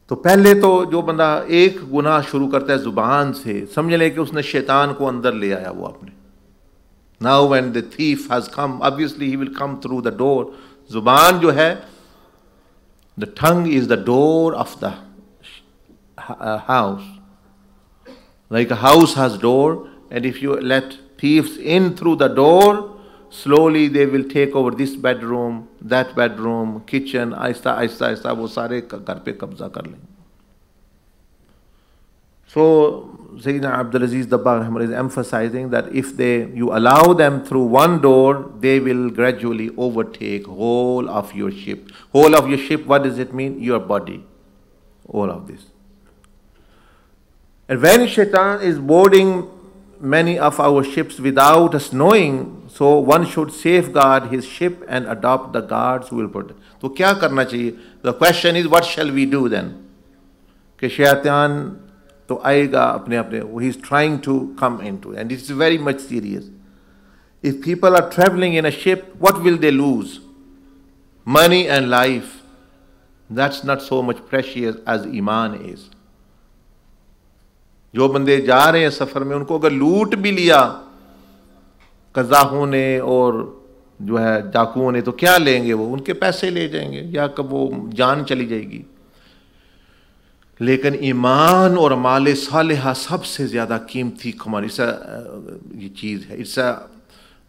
तो पहले तो जो बंदा एक गुनाह शुरू करता है जुबान से, समझ ले कि उसने शैतान को अंदर ले आया वो अपने. Now when the thief has come, obviously he will come through the door. जुबान जो है, the tongue is the door of the house. Like a house has door, and if you let thieves in through the door, slowly they will take over this bedroom, that bedroom, kitchen, Aahista Aahista Aahista वो सारे घर पे कब्जा कर लेंगे. So Sayyidina Abdul Aziz Dabbagh is emphasizing that if you allow them through one door, they will gradually overtake whole of your ship. Whole of your ship, what does it mean? Your body. All of this. And when shaitan is boarding many of our ships without us knowing, so one should safeguard his ship and adopt the guards who will protect. So क्या करना चाहिए? The question is, what shall we do then? कि शैतान तो आएगा अपने अपने, he is trying to come into, and it's very much serious. If people are traveling in a ship, what will they lose? Money and life. That's not so much precious as Iman is. जो बंदे जा रहे हैं सफर में, उनको अगर लूट भी लिया कज़ाहों ने और जो है डाकुओं ने, तो क्या लेंगे वो? उनके पैसे ले जाएंगे या कब वो जान चली जाएगी. लेकिन ईमान और माल सालिहा सबसे ज़्यादा कीमती कमोडिटी ये चीज़ है. It's a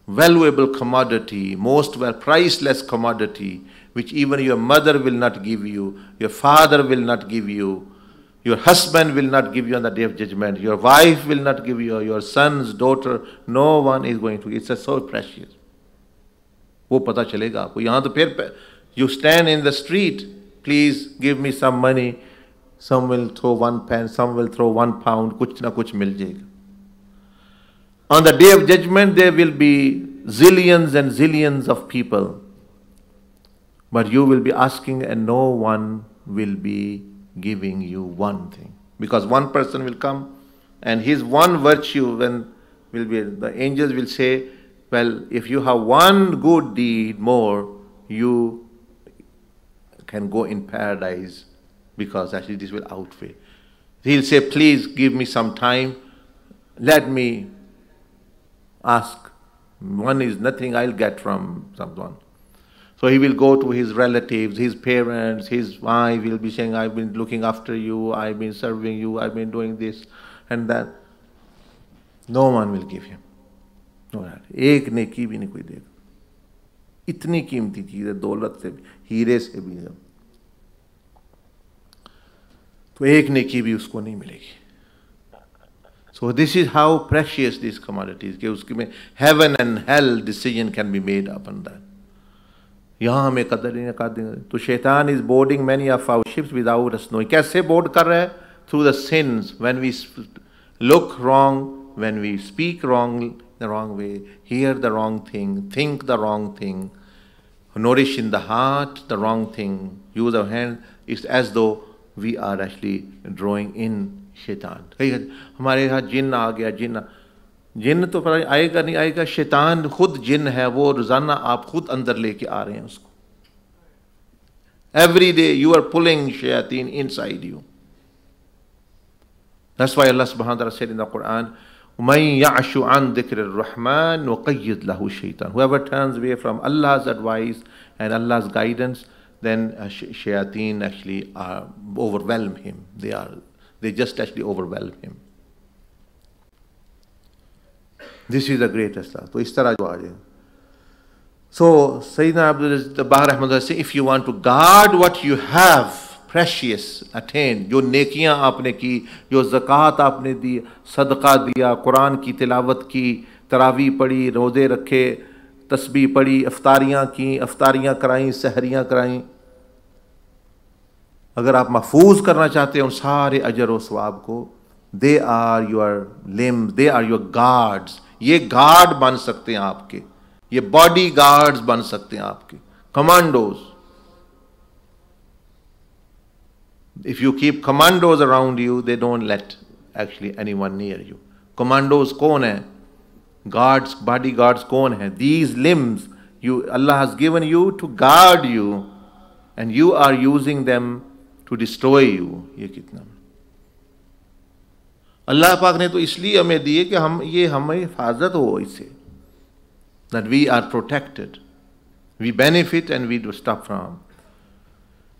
valuable commodity, most priceless commodity, which even your mother will not give you, your father will not give you, your husband will not give you on the day of judgment, your wife will not give you, your son's daughter, no one is going to. It's so precious. वो पता चलेगा आपको. यहाँ तो फिर you stand in the street, please give me some money. Some will throw 1 pence, some will throw 1 pound, कुछ ना कुछ मिल जाएगा. On the day of judgment, there will be zillions and zillions of people. But you will be asking and no one will be giving you one thing. Because one person will come and his one virtue will be, the angels will say, well, if you have one good deed more, you can go in paradise because actually this will outweigh. He'll say, please give me some time. Let me ask. One is nothing I'll get from someone. So he will go to his relatives, his parents, his wife. He'll be saying, I've been looking after you, I've been serving you, I've been doing this and that. No one will give him. No, एक नेकी भी नहीं कोई देगा. इतनी कीमती चीज़ है, दौलत से भी, हीरे से भी, तो एक नेकी भी उसको नहीं मिलेगी. So this is how precious these commodities, कि उसके में heaven and hell decision can be made upon that. यहाँ हमें कदर नहीं कर देंगे. तो शैतान is boarding many of our ships without us knowing. कैसे board कर रहा है? Through the sins. When we look wrong, when we speak wrong, the wrong way, hear the wrong thing, think the wrong thing, nourish in the heart the wrong thing, use our hand, it's as though we are actually drawing in शैतान. हमारे यहाँ जिन आ गया, जिन तो पर आएगा नहीं आएगा, शैतान खुद जिन है, वो रोजाना आप खुद अंदर लेके आ रहे हैं उसको. Every day you are pulling shayateen inside you. That's why Allah subhanahu wa ta'ala said in the Quran, وَمَن يَعْشُ عَنْ ذِكْرِ الرَّحْمَنِ وَقَيِّدْ لَهُ شَيْطَانٌ. Whoever turns away from Allah's advice and Allah's guidance, then shayateen actually overwhelm him. They just actually overwhelm him. This is the greatest stuff. तो इस तरह जो आ जाए. So Sayyidina Abdul Dabbagh Rahmatullah say, if you want to guard what you have precious attained, जो नेकियां आपने की, जो ज़कात आपने दी, सदका दिया, कुरान की तिलावत की, तरावी पढ़ी, रोज़े रखे, तस्बीह पढ़ी, अफ्तारियां की, अफ्तारियां कराईं, सहरियां कराईं, अगर आप महफूज करना चाहते हैं उन सारे अजर और सवाब को, they are your limbs, they are your guards. ये गार्ड बन सकते हैं आपके, ये बॉडी गार्ड्स बन सकते हैं आपके, commandos. If you keep commandos around you, they don't let actually anyone near you. Commandos kaun hai? Guards, bodyguards kaun hai? These limbs Allah has given you to guard you, and you are using them to destroy you. ये कितना अल्लाह पाक ने तो इसलिए हमें दिए कि हमें हिफाजत हो इससे, that we are protected, we benefit and we do stop from.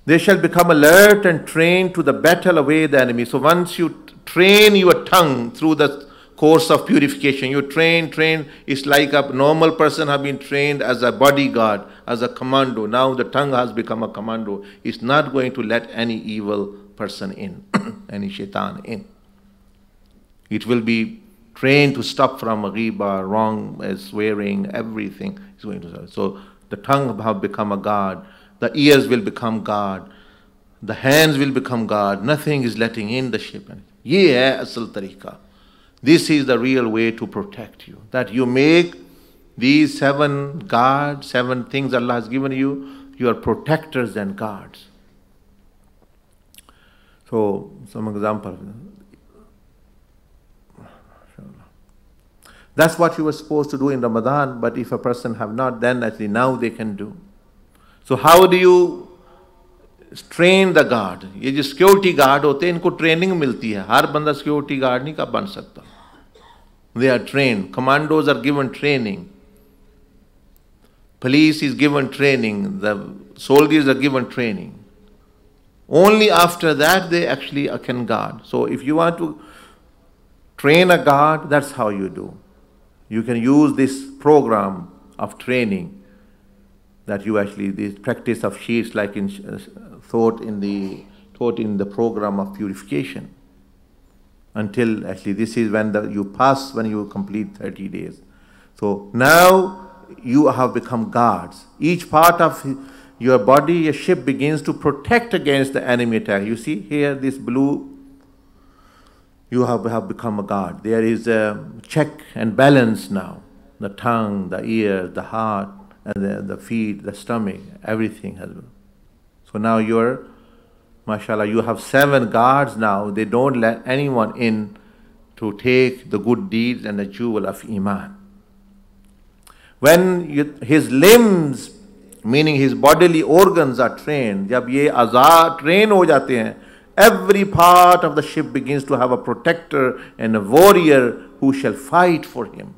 They shall become alert and trained to the battle away the enemy. So once you train your tongue through the course of purification, you train, it's like a normal person have been trained as a bodyguard, as a commando. Now the tongue has become a commando. It's not going to let any evil person in, any shaytaan in. It will be trained to stop from ghiba, wrong, swearing, everything is going to. So the tongue have become a guard. The ears will become guard. The hands will become guard. Nothing is letting in the ship. Ye hai asal tariqa. This is the real way to protect you. That you make these 7 guards, 7 things Allah has given you, your protectors and guards. So, some example. That's what you were supposed to do in Ramadan, but if a person have not, then actually now they can do. So how do you train the guard? ये जो security guard होते हैं, इनको training मिलती है. हर बंदा security guard नहीं बन सकता. They are trained. Commandos are given training. Police is given training. The soldiers are given training. Only after that they actually can guard. So if you want to train a guard, that's how you do. You can use this program of training that you actually, this practice of sheets like in taught in the program of purification. Until actually this is when you pass, when you complete 30 days. So now you have become guards. Each part of your body, your ship begins to protect against the enemy attack. You see here, this blue, you have become a guard. There is a check and balance now. The tongue, the ear, the heart, and the feet, the stomach, everything has been. So now you're, mashallah, you have 7 guards now. They don't let anyone in to take the good deeds and the jewel of Iman. When his limbs, meaning his bodily organs are trained, जब ये आज़ा train हो जाते हैं, every part of the ship begins to have a protector and a warrior who shall fight for him.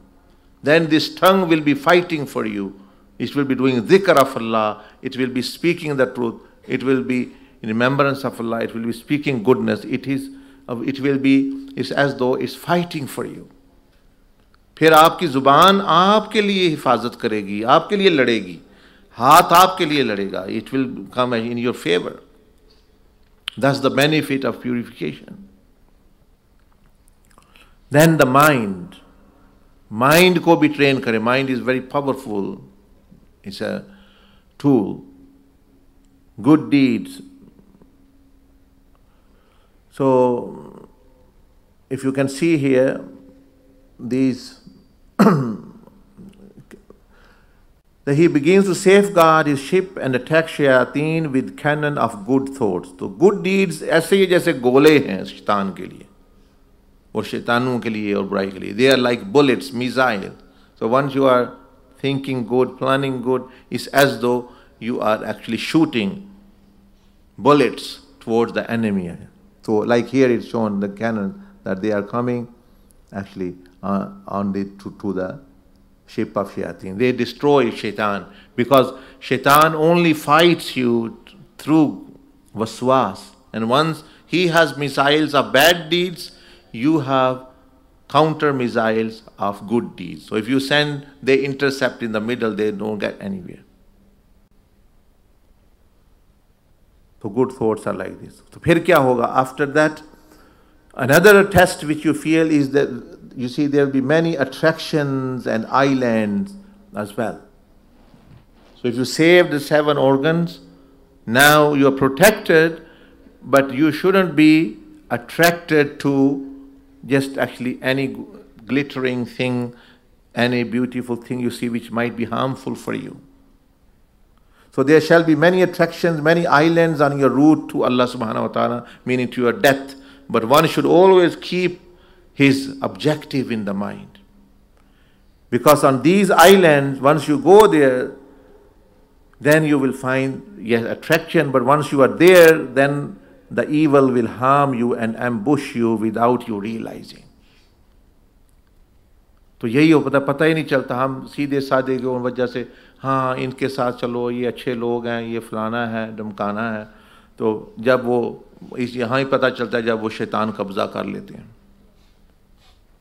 Then this tongue will be fighting for you. It will be doing dhikr of Allah. It will be speaking the truth. It will be in remembrance of Allah. It will be speaking goodness. It's as though it's fighting for you. फिर आपकी जुबान आपके लिए हिफाजत करेगी, आपके लिए लड़ेगी, हाथ आपके लिए लड़ेगा. It will come in your favor. That's the benefit of purification. Then the mind. Mind को भी train करें. Mind is very powerful. It's a tool. Good deeds. So, if you can see here, these that he begins to safeguard his ship and attack shayateen with cannon of good thoughts. So good deeds ऐसे ही जैसे गोले हैं शैतान के लिए और शैतानों के लिए और बुराई के लिए. They are like bullets, missiles. So once you are thinking good, planning good, it's as though you are actually shooting bullets towards the enemy. So like here it's shown the cannon that they are coming actually to the ship of shayateen. They destroy shaitan because shaitan only fights you through waswas. And once he has missiles of bad deeds, you have counter missiles of good deeds. So if you send, they intercept in the middle, they don't get anywhere. So good thoughts are like this. So फिर क्या होगा? After that, another test which you feel is that you see there will be many attractions and islands as well. So if you save the 7 organs, now you are protected, but you shouldn't be attracted to just actually any glittering thing, any beautiful thing you see which might be harmful for you. So there shall be many attractions, many islands on your route to Allah subhanahu wa ta'ala, meaning to your death. But one should always keep his objective in the mind. Because on these islands, once you go there, then you will find, yes, attraction, but once you are there, then the evil will harm you and ambush you without you realizing. तो यही हो पता ही नहीं चलता, हम सीधे साधे की वजह से हाँ इनके साथ चलो, ये अच्छे लोग हैं, ये फलाना है, धमकाना है, तो जब वो इस यहाँ ही पता चलता है जब वो शैतान कब्जा कर लेते हैं.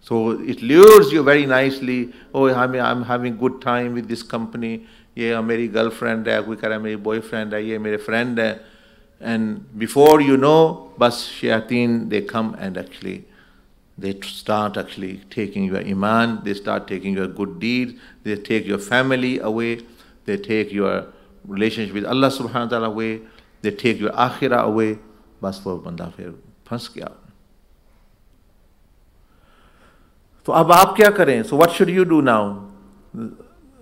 So it lures you very nicely. Oh, I'm having good time with this company. ये मेरी गर्लफ्रेंड है, कोई कह रहा है मेरी बॉयफ्रेंड है, ये मेरे फ्रेंड है. And before you know, बस shayateen, they come and actually they start actually taking your iman, they start taking your good deeds, they take your family away, they take your relationship with Allah subhanahu wa ta'ala away, they take your akhirah away. बस वो बंदा फिर फंस गया. तो अब आप क्या करें? So what should you do now?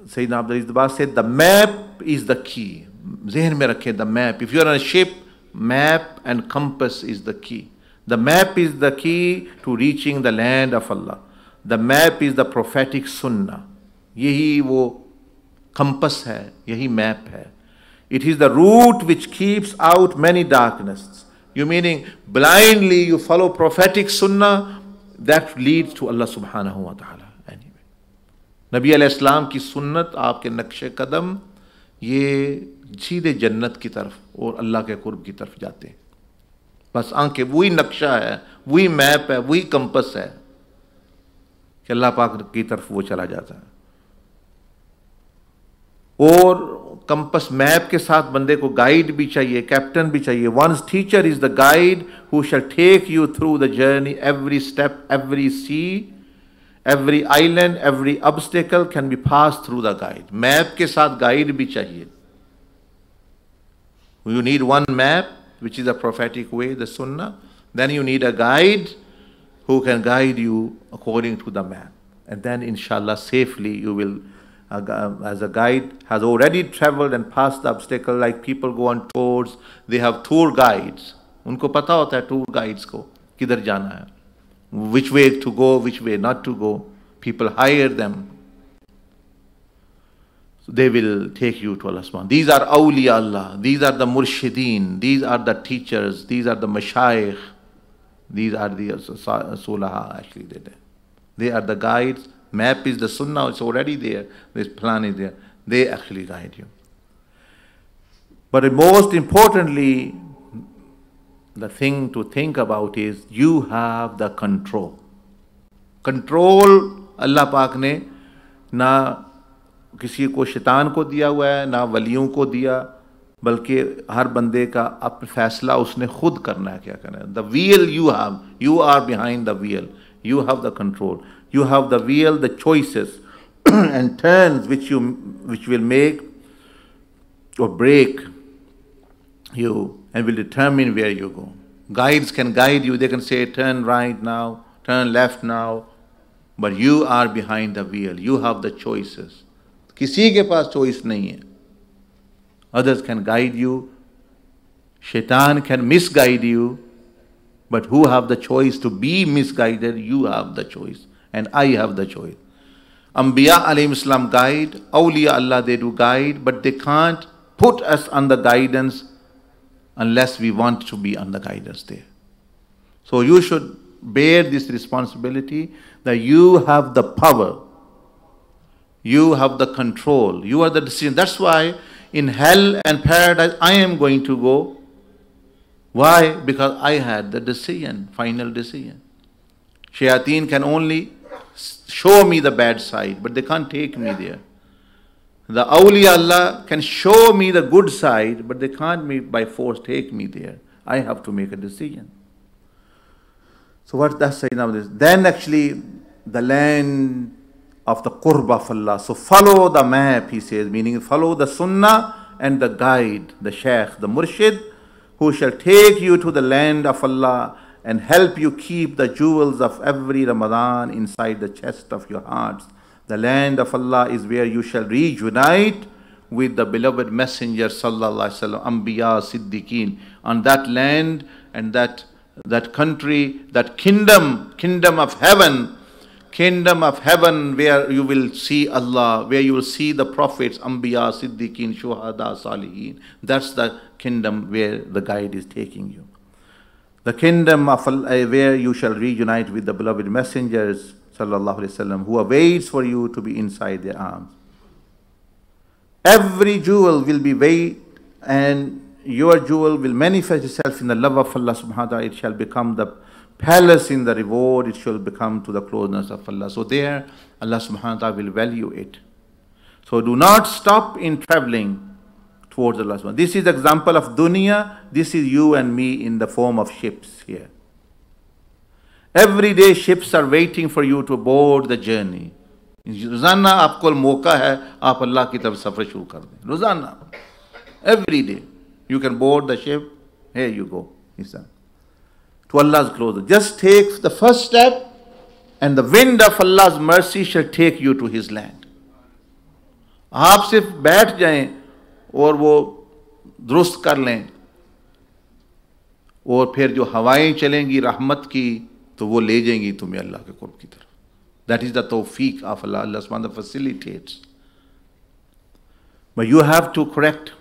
Sayyidina Abdul Dabbagh said, the map is the key. ज़हन में रखें, the map. If you are on a ship, map and compass is the key. The map is the key to reaching the land of Allah. The map is the prophetic sunnah. यही वो compass है, यही map है. It is the route which keeps out many darknesses. You meaning blindly you follow prophetic sunnah, that leads to Allah subhanahu wa ta'ala. Anyway, नबी अलैहिस्सलाम की सुन्नत, आपके नक्शे कदम, ये सीधे जन्नत की तरफ और अल्लाह के कुर्ब की तरफ जाते हैं. बस आंखें, वही नक्शा है, वही मैप है, वही कंपस है कि अल्लाह पाक की तरफ वो चला जाता है. और कंपस मैप के साथ बंदे को गाइड भी चाहिए, कैप्टन भी चाहिए. One's teacher is the guide who shall take you through the journey. Every step, every sea, every island, every obstacle can be passed through the guide. Map के साथ गाइड भी चाहिए. You need one map, which is a prophetic way, the sunnah. Then you need a guide who can guide you according to the map. And then inshallah safely you will, as a guide has already traveled and passed the obstacle, like people go on tours, they have tour guides. उनको पता होता है tour guides को किधर जाना है, which way to go, which way not to go. People hire them. So they will take you to Allah subhanahu. These are awliya Allah, these are the murshideen, these are the teachers, these are the mashayikh, these are the sulaha actually. They are the guides. Map is the sunnah, it's already there. This plan is there. They actually guide you. But most importantly, the thing to think about is you have the control. Control अल्लाह पाक ने ना किसी को शैतान को दिया हुआ है, ना वलियों को दिया, बल्कि हर बंदे का अपना फैसला उसने खुद करना है क्या करना है. The wheel you have, you are behind the wheel. You have the control. You have the wheel, the choices and turns which will make or break you and will determine where you go. Guides can guide you. They can say turn right now, turn left now, but you are behind the wheel. You have the choices. किसी के पास choice नहीं है. Others can guide you. Shaitan can misguide you. But who have the choice to be misguided? You have the choice. And I have the choice. Anbiya alayhim salam guide, awliya Allah they do guide, but they can't put us on the guidance unless we want to be on the guidance there. So you should bear this responsibility that you have the power, you have the control, you are the decision. That's why in hell and paradise I am going to go. Why? Because I had the decision, final decision. Shayateen can only show me the bad side, but they can't take me there. The awliya Allah can show me the good side, but they can't by force take me there. I have to make a decision. So what does say now this? Then actually the land of the qurb of Allah. So follow the map, he says, meaning follow the sunnah and the guide, the shaykh, the murshid, who shall take you to the land of Allah and help you keep the jewels of every Ramadan inside the chest of your hearts. The land of Allah is where you shall reunite with the beloved messenger sallallahu alaihi wasallam, anbiya, siddiqeen, on that land and that country, that kingdom of heaven, where you will see Allah, where you will see the prophets, anbiya, siddiqeen, shuhada, salihin. That's the kingdom where the guide is taking you. The kingdom of Allah, where you shall reunite with the beloved messengers sallallahu alaihi wasallam, who awaits for you to be inside their arms. Every jewel will be weighed, and your jewel will manifest itself in the love of Allah subhanahu wa ta'ala. It shall become the palace in the reward. It shall become to the closeness of Allah. So there, Allah subhanahu wa ta'ala will value it. So do not stop in traveling towards Allah subhanahu wa ta'ala. This is the example of dunya. This is you and me in the form of ships here. Every day ships are waiting for you to board the journey. रोजाना आपको मौका है आप अल्लाह की तरफ सफर शुरू कर दें. रोजाना, every day you can board the ship. Here you go, he said, to Allah's closer. Just take the first step, and the wind of Allah's mercy shall take you to His land. आप सिर्फ बैठ जाएं और वो दुरुस्त कर लें, और फिर जो हवाएं चलेंगी रहमत की, तो वो ले जाएंगी तुम्हें अल्लाह के कुर्ब की तरफ. That is the tawfiq of Allah. Allah subhanahu wa ta'ala facilitates. But you have to correct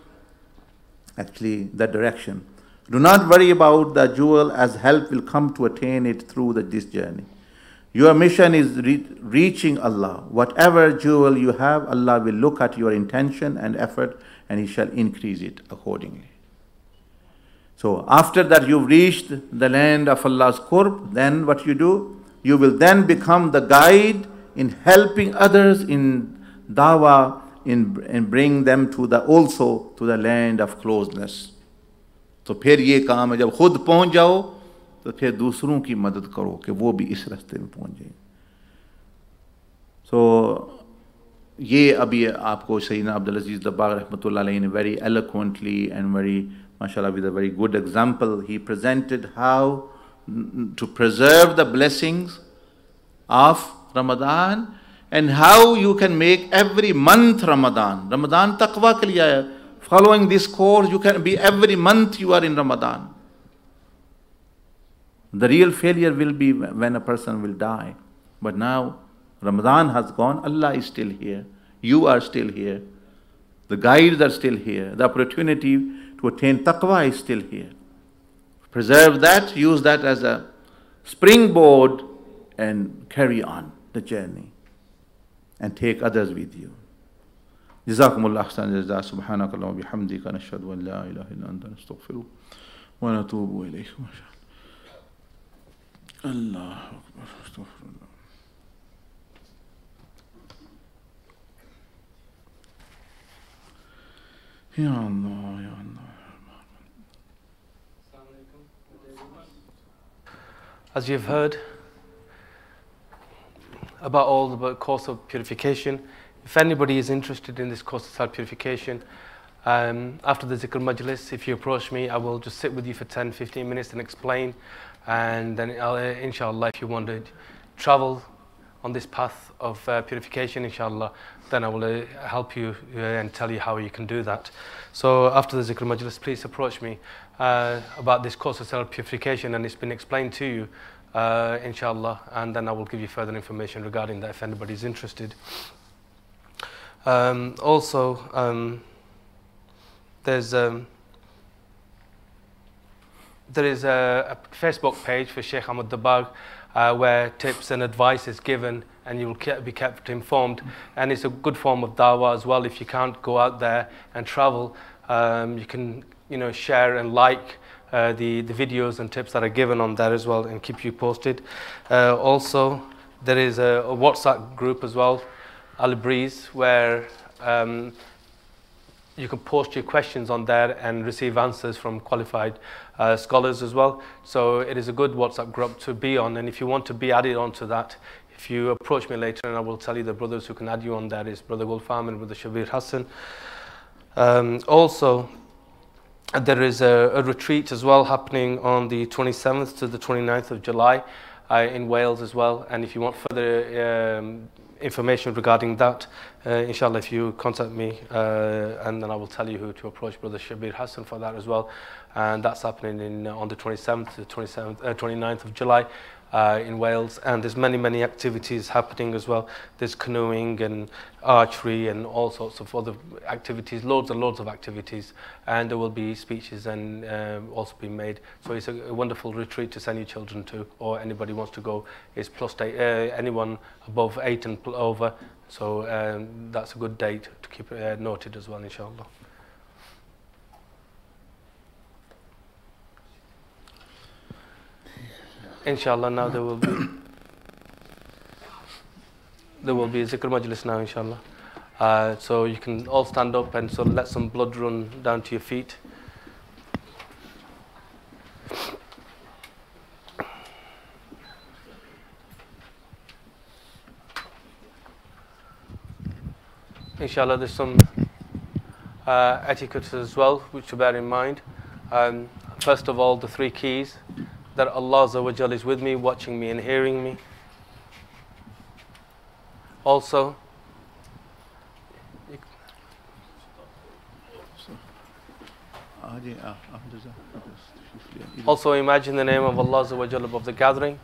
actually that direction. Do not worry about the jewel, as help will come to attain it through this journey. Your mission is reaching Allah. Whatever jewel you have, Allah will look at your intention and effort, and He shall increase it accordingly. So after that you've reached the land of Allah's qurb, then what you do? You will then become the guide in helping others in dawah, in bring them also to the land of closeness. तो फिर ये काम है, जब खुद पहुंच जाओ तो फिर दूसरों की मदद करो कि वो भी इस रास्ते में पहुंच जाए. So ये अभी आपको सैयदना अब्दुल अजीज दब्बाग रहमतुल्लाह अलैहि ने very eloquently and very mashallah with a very good example, he presented how to preserve the blessings of Ramadan and how you can make every month Ramadan. Ramadan taqwa ke liye hai. Following this course, you can be every month you are in Ramadan. The real failure will be when a person will die. But now Ramadan has gone, Allah is still here. You are still here. The guides are still here. The opportunity to attain taqwa is still here. Preserve that, use that as a springboard and carry on the journey and take others with you. Jazakumullah ahsan jaza. Subhanakallahumma wa bihamdika nashhadu an la ilaha illa anta nastaghfiruka wa natubu ilayk. Allahu akbar. Astaghfirullah. Ya Allah, ya Allah. As you've heard about all the course of purification, if anybody is interested in this course of self-purification, after the zikr majlis, if you approach me, I will just sit with you for 10-15 minutes and explain, and then inshallah, if you want to travel on this path of purification, inshallah, then I will help you and tell you how you can do that. So after the zikr majlis, please approach me about this course of self-purification, and it's been explained to you, inshallah, and then I will give you further information regarding that if anybody is interested. Also, there is a Facebook page for Shaykh Ahmad Dabbagh where tips and advice is given, and you will be kept informed. And it's a good form of dawah as well. If you can't go out there and travel, you can share and like the videos and tips that are given on there as well, and keep you posted. Also, there is a WhatsApp group as well, Al Breeze, where you can post your questions on there and receive answers from qualified scholars as well. So it is a good WhatsApp group to be on, and if you want to be added onto that, if you approach me later, and I will tell you the brothers who can add you on there is Brother Gulfam and Brother Shabir Hassan. Also, there is a retreat as well happening on the 27th to the 29th of July in Wales as well. And if you want further information regarding that, inshallah, if you contact me, and then I will tell you who to approach Brother Shabir Hassan for that as well. And that's happening on the 27th to 29th of July in Wales. And there's many activities happening as well. There's canoeing and archery and all sorts of other activities, loads and loads of activities. And there will be speeches and also be made. So it's a wonderful retreat to send your children to, or anybody wants to go. It's +8, anyone above 8 and over. So that's a good date to keep noted as well, inshallah. Inshallah, now there will be a zikr majlis now, inshallah. So you can all stand up and so let some blood run down to your feet. Inshallah, there's some etiquette as well, which to bear in mind. First of all, the 3 keys. That Allah Azza wa Jal is with me, watching me and hearing me. Also, imagine the name of Allah Azza wa Jal above the gathering.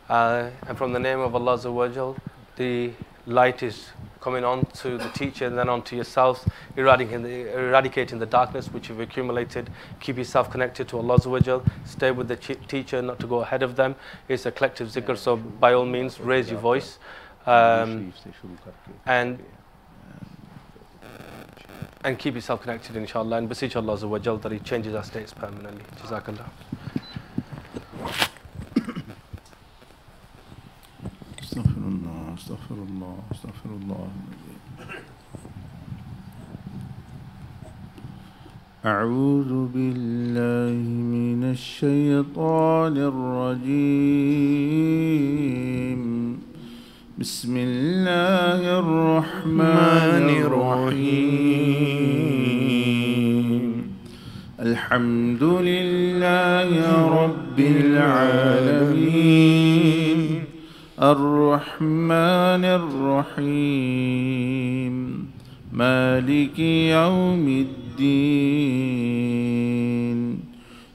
And from the name of Allah Azza wa Jal, the light is coming on to the teacher and then on to yourselves, eradicating the darkness which you've accumulated. Keep yourself connected to Allah Azza wa Jal. Stay with the teacher, not to go ahead of them. It's a collective zikr, so by all means raise your voice. And keep yourself connected, inshallah, and beseech Allah Azza wa Jal that He changes our states permanently. Jazakallah. استغفر الله أعوذ بالله من الشيطان الرجيم بسم الله الرحمن الرحيم الحمد لله رب العالمين الرحمن الرحيم مالك يوم الدين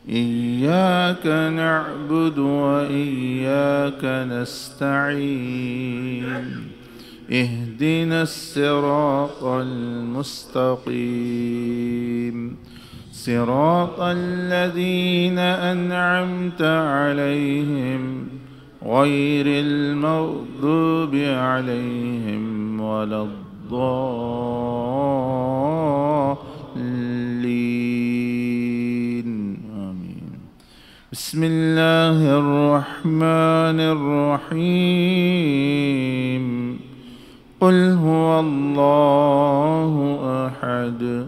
إياك نعبد وإياك نستعين اهدنا الصراط المستقيم صراط الذين أنعمت عليهم غير المغضوب عليهم ولا الضالين آمين بسم الله الرحمن الرحيم قل هو الله أحد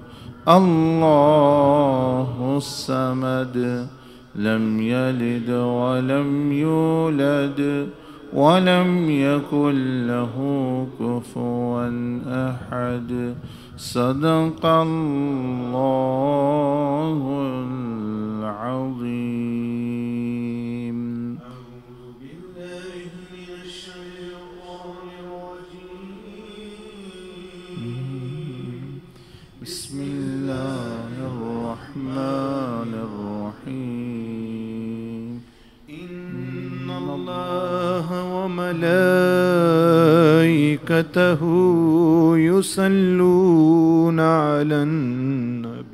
الله الصمد لم يلد ولم يولد ولم يكن له كفوا أحد صدق الله العظيم. أعوذ بالله من الشيطان الرجيم بسم الله الرحمن الرحيم إن الله وملائكته يصلون على النبي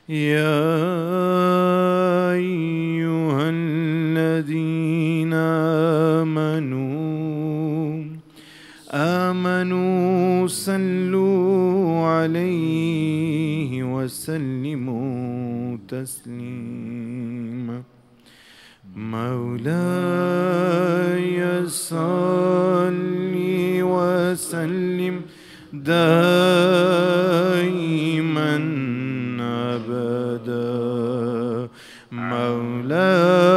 يا أيها الذين آمنوا صلوا عليه وسلموا تسليما مولاي صل وسلم دائما أبدا مولاي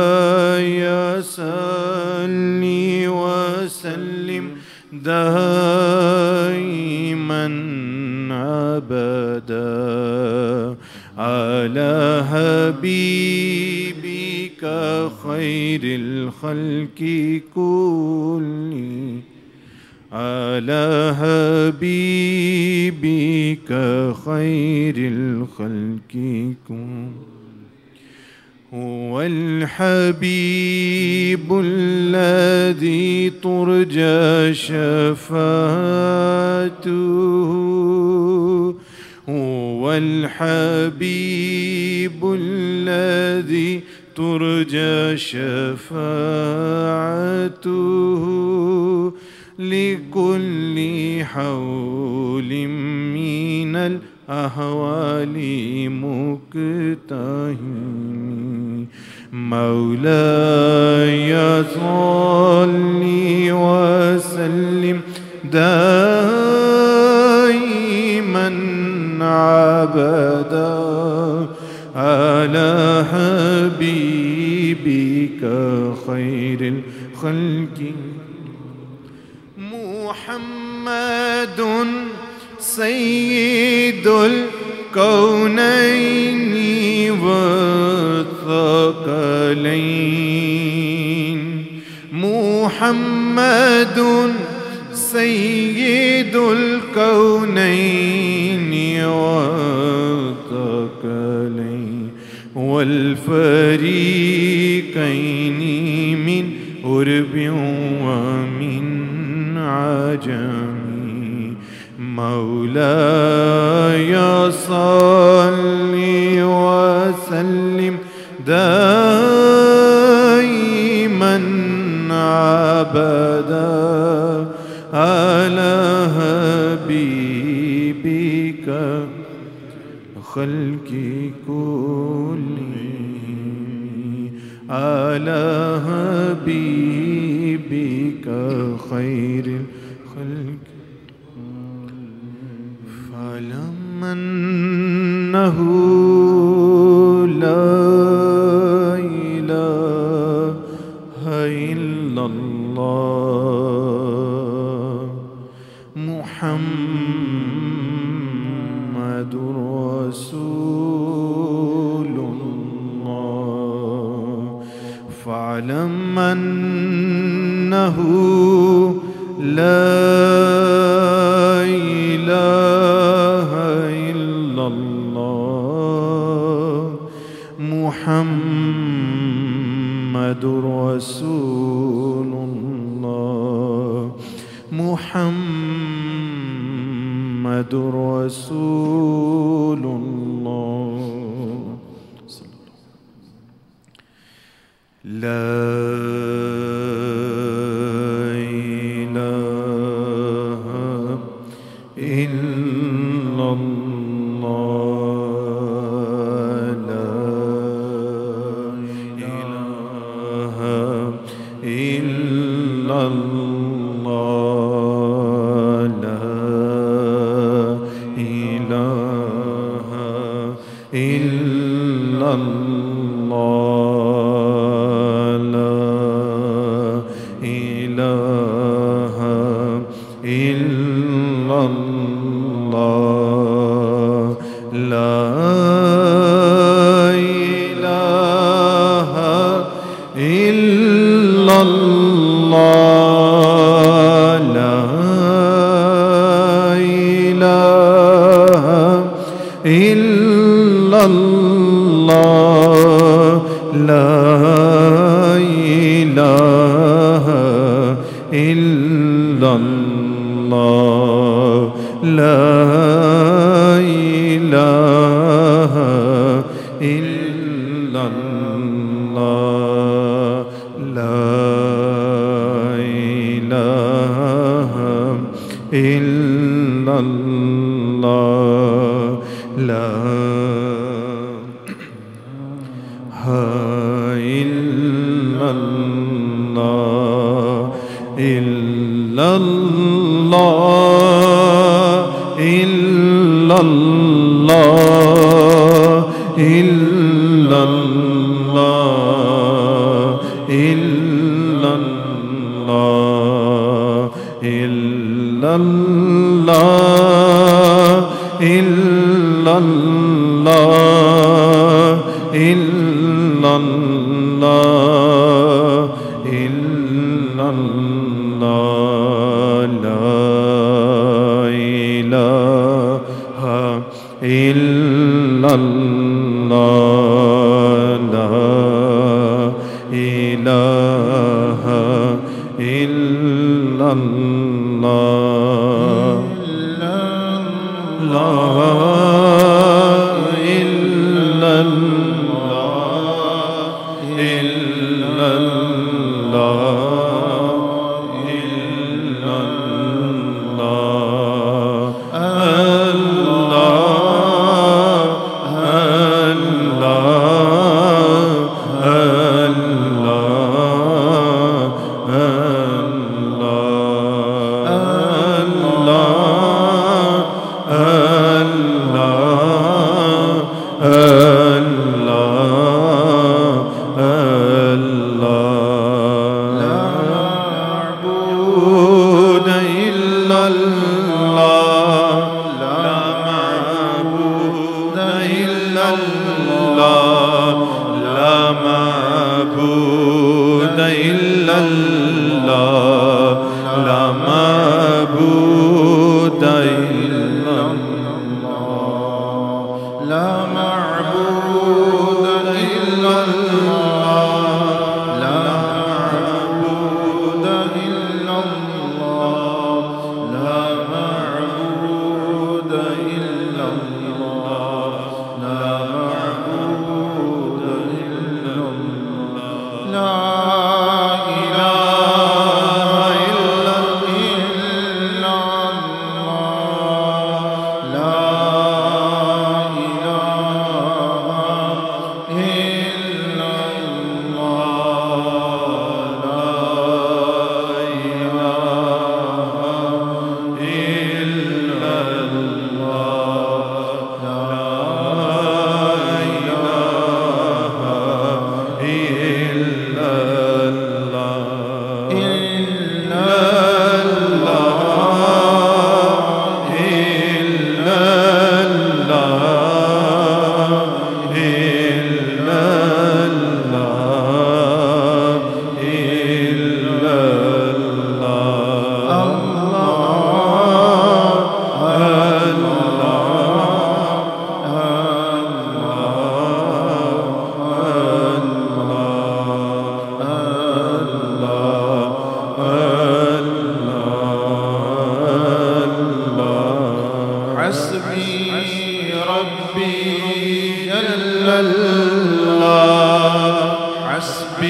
صل وسلم دائما أبدا على حبيبك خير الخلق كلهم على حبيبك خير الخلق هو الحبيب الذي ترجى شفاعته هو الحبيب الذي ترجى شفاعته لكل حول من الأحوال مقتحم مولاي صل وسلم دائما عبدا على حبيبك خير الخلق محمد سيد الكونين والثقلين محمد سيد الكونين والثقلين والفريقين من قرب ومن عجم مولاي صل وسلم دائما عبدا على حبيبك خلق كلهم على حبيبك خير الخلق فلما أنه لا إله إلا الله محمد رسول الله فاعلم أنه لا إله إلا الله محمد رسول الله محمد رسول الله لا إله إلا الله لا إله إلا الله لا إله إلا الله لا إله إلا الله لا إله إلا الله لا إله إلا الله لا إله إلا الله لا إله إلا الله لا إله إلا الله لا إلا الله إلا الله إلا الله إلا الله إلا الله إلا الله إلا الله إلا الله إلا الله لا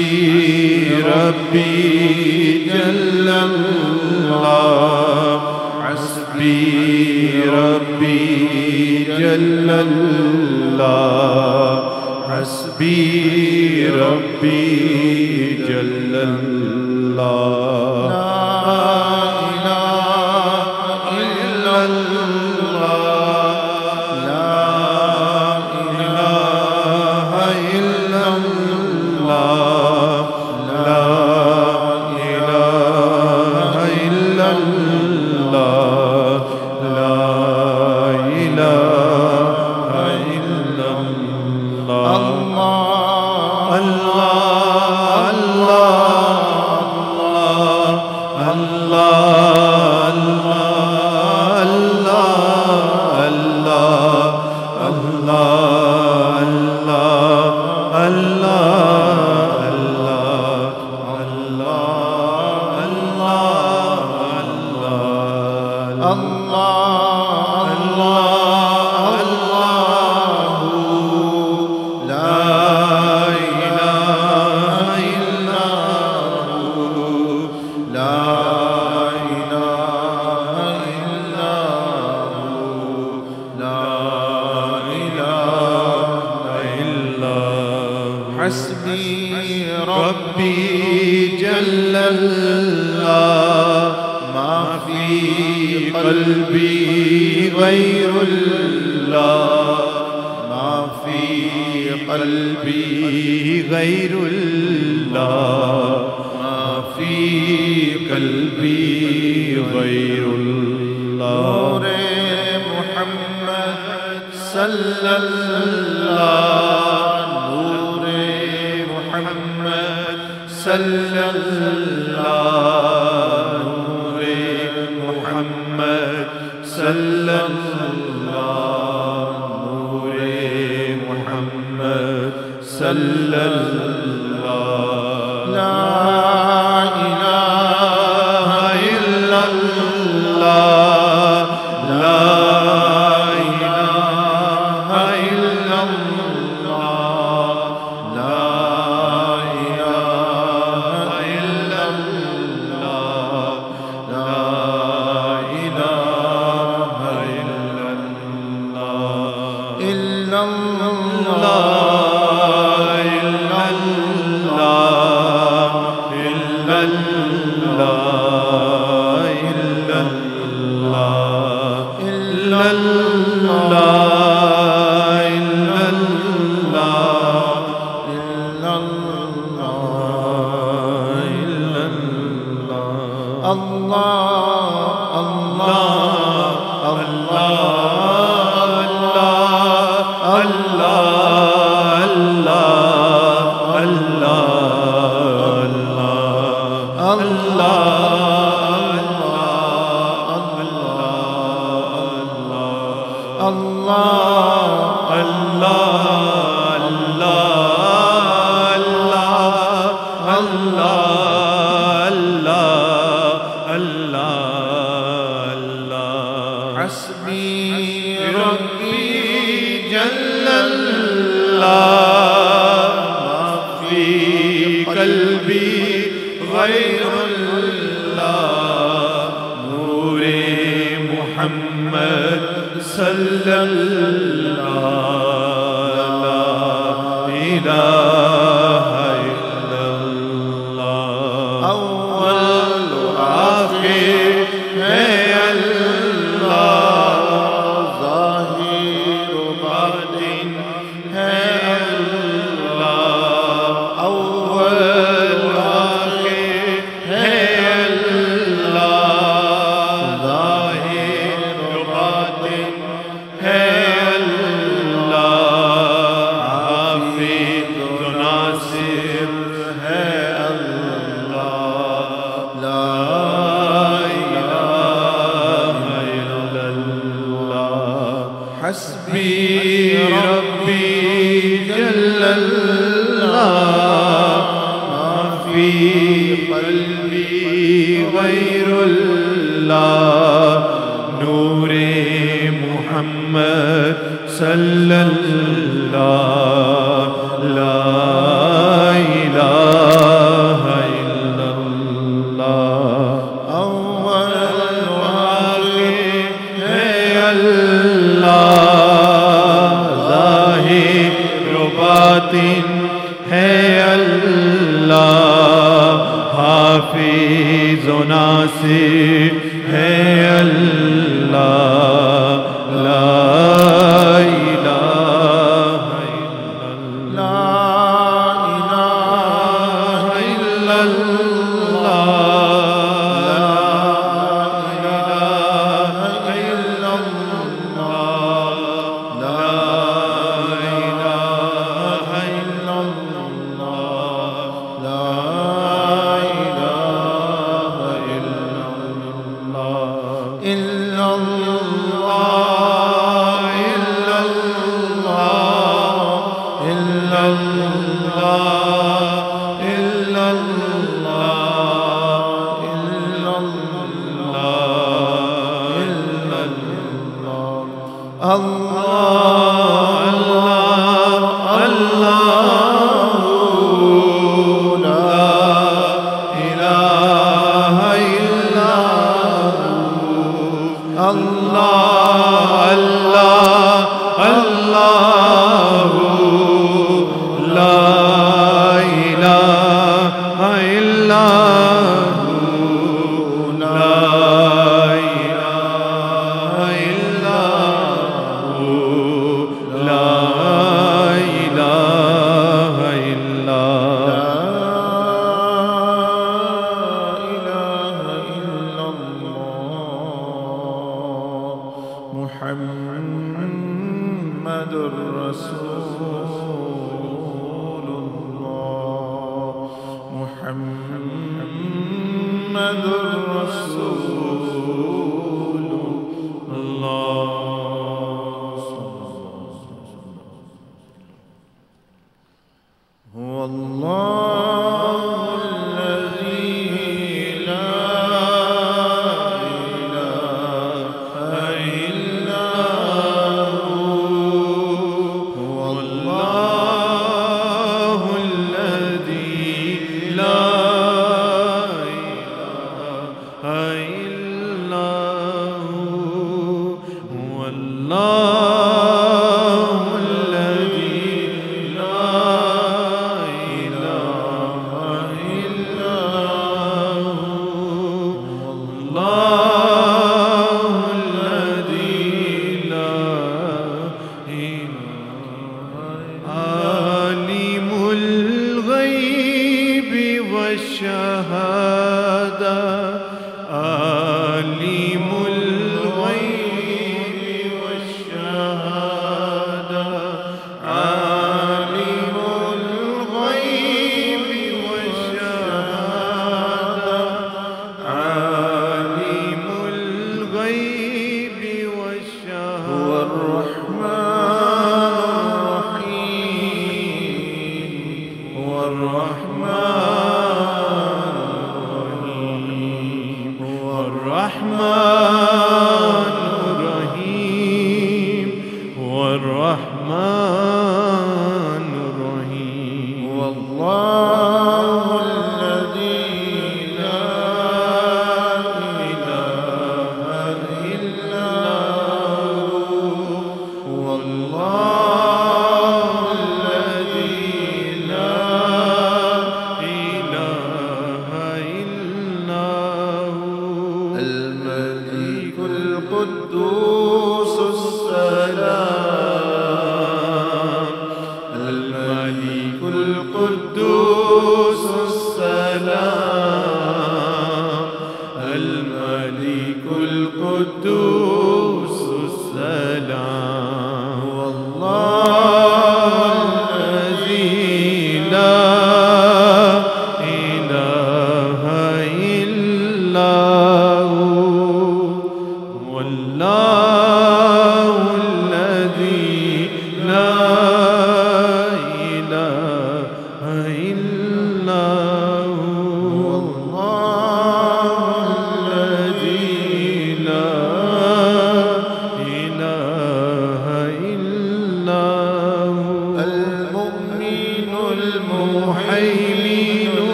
حسبي ربي جل الله حسبي ربي جل الله حسبي ربي جل الله لا إله إلا الله لا إله إلا الله لا إله إلا الله لا إله إلا الله قلبي غير الله ما في قلبي غير الله ما في قلبي غير الله نور محمد صلى الله نور محمد صلى الله نور محمد صلى الله نور محمد صلى الله لا إله إلا الله لا إله إلا الله لا إله إلا الله لا إله إلا الله صلى الله لا إله है अल्लाह, हाफिज़ व नासिर है अल्लाह, ला इलाहा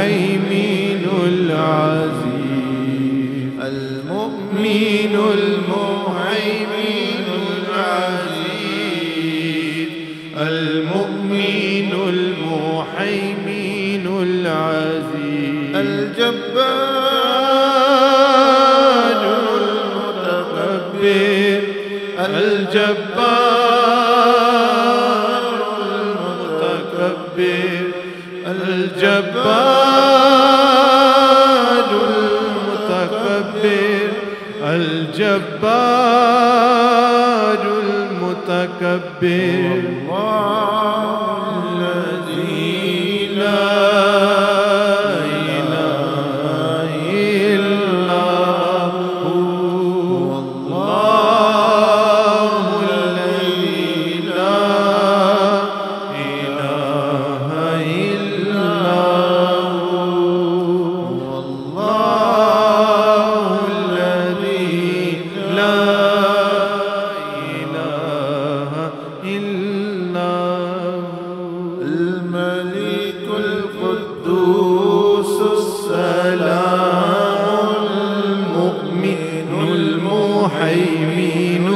المهيمن العزيز المؤمن المهيمن العزيز المؤمن المهيمن العزيز الجبار المتكبر الجبار المتكبر الجبار المتكبر الجبار المتكبر الذي لا إله إلا هو الله الذي لا إله إلا هو الله الذي لا إله إلا هو الملك القدوس السلام المؤمن المهيمن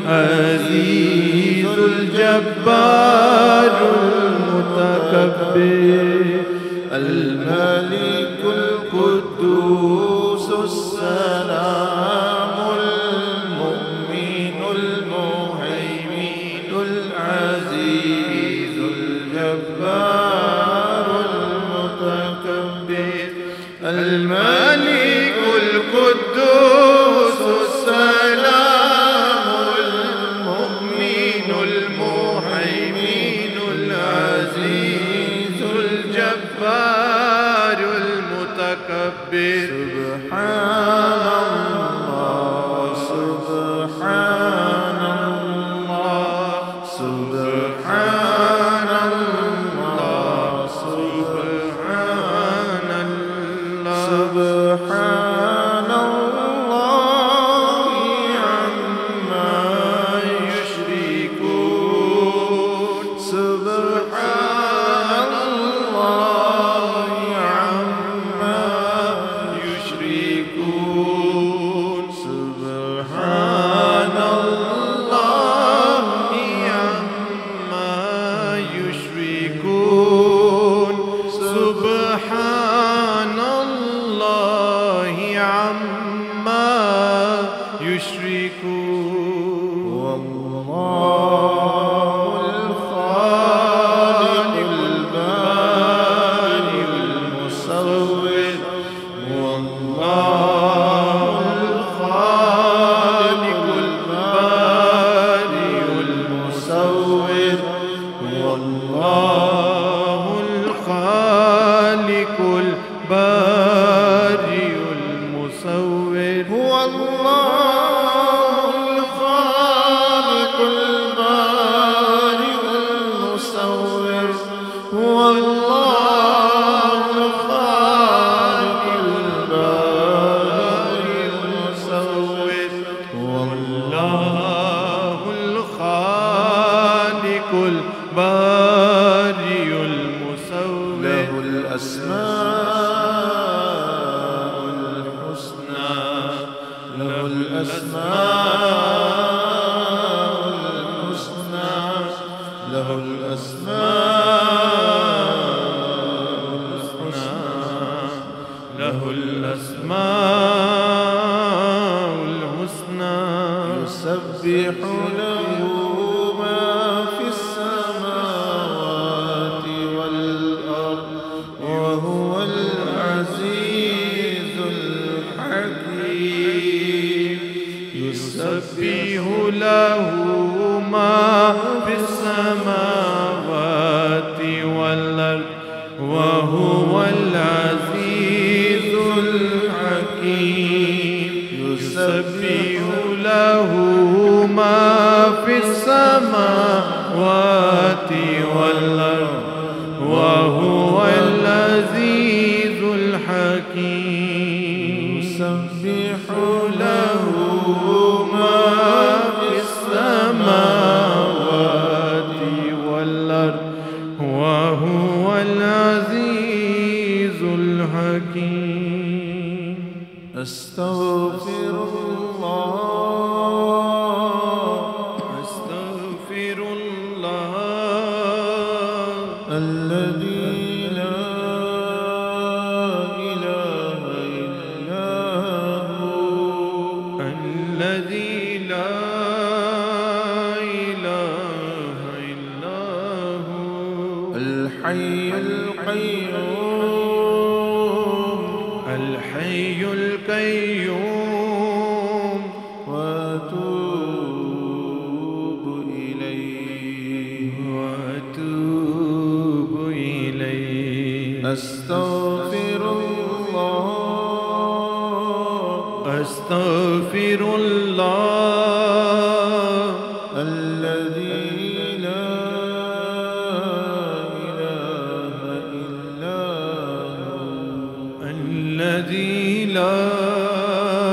العزيز الجبار المتكبر الملك القدوس السلام المؤمن المهيمن العزيز الجبار المتكبر الملك القدوس السلام المؤمن المهيمن العزيز الجبار المتكبر سبحان الله سبحان الله سبحان الله سبحان الله عما يشركون سبحان الله عما يشركون سبحان الله عما يشركون سبحان الله عما يشركون والله الخالق البارئ المصور والله الخالق البارئ المصور والله الخالق البارئ المصور هو الله الخالق البارئ المصور هو الله الخالق البارئ المصور هو الله الخالق البارئ المصور له الأسماء الحسنى له الأسماء الحسنى له الأسماء الحسنى له الأسماء الحسنى يسبح له ما في السماوات والأرض وهو العزيز الحكيم يسبح له ما في السماوات والأرض وهو العزيز الحكيم يسبح له ما في السماوات والأرض وهو العزيز الحكيم يسبح له ما في السماوات والأرض وهو العزيز الحكيم حكيم أستغفر الله أستغفر الله الذي لا إله إلا هو الذي لا إله إلا هو الحي القيوم الحي القيوم وأتوب إليه وأتوب إليه أستغفر الله أستغفر الله الذي لا إله إلا هو الذي لا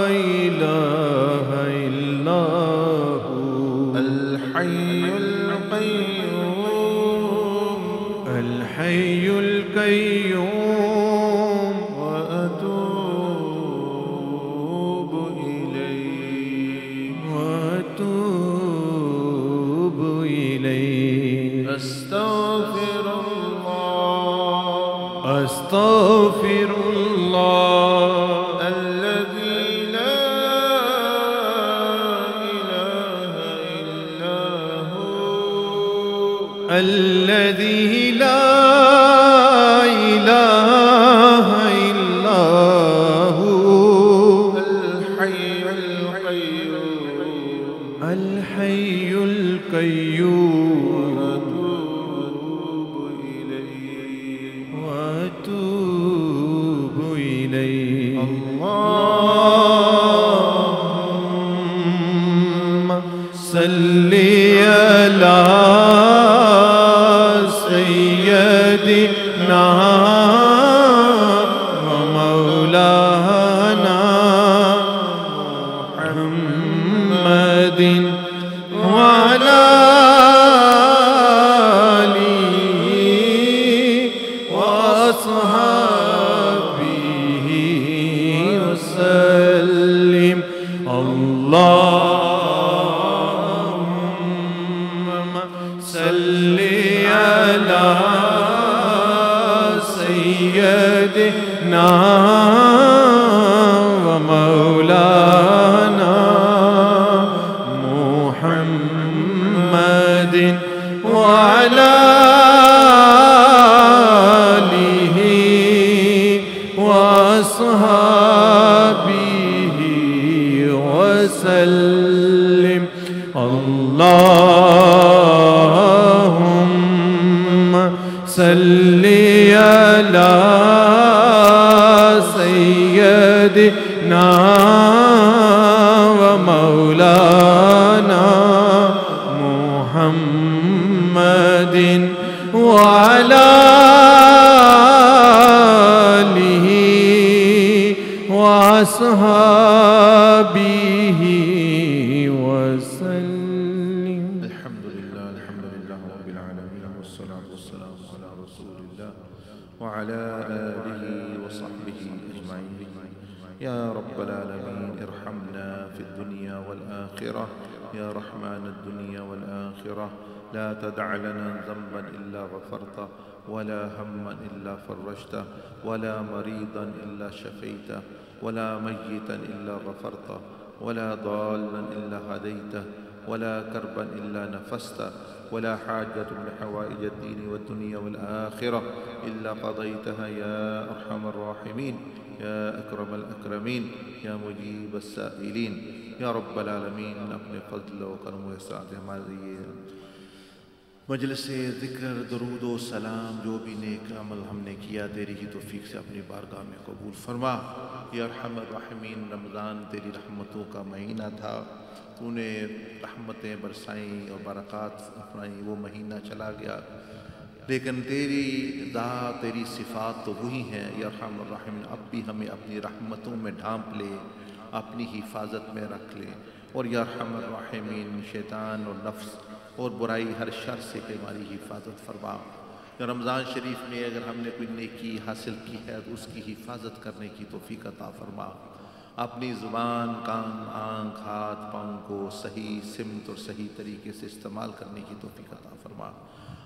إله إلا هو الحي القيوم الحي القيوم وأتوب إليه وأتوب إليه أستغفر الله أستغفر الله الذي لا إله إلا هو الذي لا إله إلا هو الحي القيوم الحي القيوم وأتوب إليه وأتوب إليه اللهم صل على سيدنا ومولانا محمد وعلى آله وأصحابه وسلم اللهم صل على سيدنا ومولانا محمد وعلى آله وأصحابه وسلم اللهم صل على سيدنا ومولانا محمد وعلى آله وأصحابه وسلم الحمد لله رب العالمين والصلاة والسلام على رسول الله وعلى آله وصحبه أجمعين يا رب العالمين ارحمنا في الدنيا والآخرة يا رحمن الدنيا والآخرة لا تدع لنا ذنبا إلا غفرته ولا هما إلا فرجته ولا مريضا إلا شفيته ولا ميتا إلا غفرته ولا ضالا إلا هديته ولا كربا إلا نفسته ولا حاجة من حوائج الدين والدنيا والآخرة إلا قضيتها يا أرحم الراحمين يا أكرم الأكرمين يا مجيب السائلين या rubble आलमीन अपने फजल व करम व ihसान से हमारी मजलिस ज़िक्र दरूद व सलाम जो भी नेक अमल हमने किया तेरी ही तौफीक से अपनी बारगाह में कबूल फरमा। या अरहमर राहिमीन, रमज़ान तेरी रहमतों का महीना था, तूने रहमतें बरसाईं और बरक़ात अपनाई, वो महीना चला गया, लेकिन तेरी ज़ात तेरी सिफ़ात तो वही हैं। या अरहमर राहिमीन, अब भी हमें अपनी रहमतों में ढांप ले, अपनी हिफाजत में रख ले। और या अरहमर राहिमीन, शैतान और नफ्स और बुराई हर शर से हमारी हिफाजत फरमा। रमज़ान शरीफ में अगर हमने कोई नेकी हासिल की है तो उसकी हिफाजत करने की तौफीक अता फरमा। अपनी ज़ुबान, कान, आँख, हाथ, पाँव को सही सिमत और सही तरीके से इस्तेमाल करने की तौफीक अता फरमा।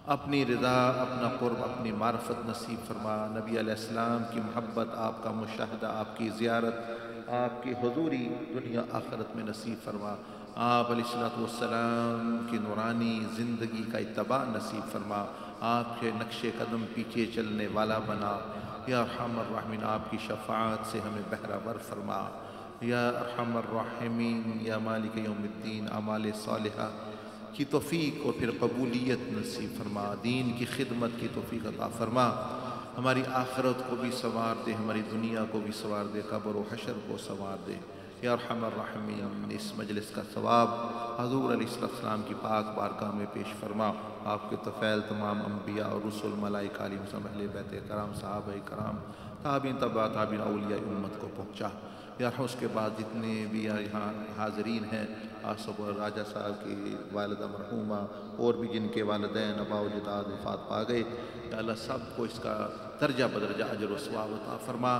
अपनी रिदा, अपना क़ुर्ब, अपनी मार्फत नसीब फरमा। नबी अलैहिस्सलाम की मोहब्बत, आपका मुशाहदा, आपकी ज़ियारत, आपकी हुज़ूरी दुनिया आखिरत में नसीब फरमा। आप अलैहिस्सलातु वस्सलाम की नूरानी ज़िंदगी का इत्तबा नसीब फरमा। आपके नक्शे कदम पीछे चलने वाला बना। या अरहमर राहिमीन, आपकी शफ़ाअत से हमें बहरावर फरमा। या अरहमर राहिमीन, या मालिक यौमिद्दीन, अमाल सालिहा की तौफीक और फिर कबूलियत नसीब फरमा। दीन की खिदमत की तौफीक अता फरमा। हमारी आखिरत को भी संवार दे, हमारी दुनिया को भी संवार दे, कब्र व हशर को संवार दे। या अरहमर राहिमीन, इस मजलिस का सवाब हज़ूर अलैहिस्सलाम की पाक बारगाह में पेश फरमा। आपके तफ़ैल तमाम अम्बिया और रसूल, मलाइका अलैहिमुस्सलाम, अहले बैत कराम, सहाबा कराम, ताबीन, तबा ताबीन, औलिया उम्मत को पहुँचा। या उसके बाद जितने भी यहाँ हाज़रीन हैं, आसफ और राजा साहब की वालिदा मरहूमा और भी जिनके वालिदैन अबा व जदाद वफ़ात पा गए, या अल्लाह सब को इसका दर्जा बदर्जा अजर व सवाब अता फरमा।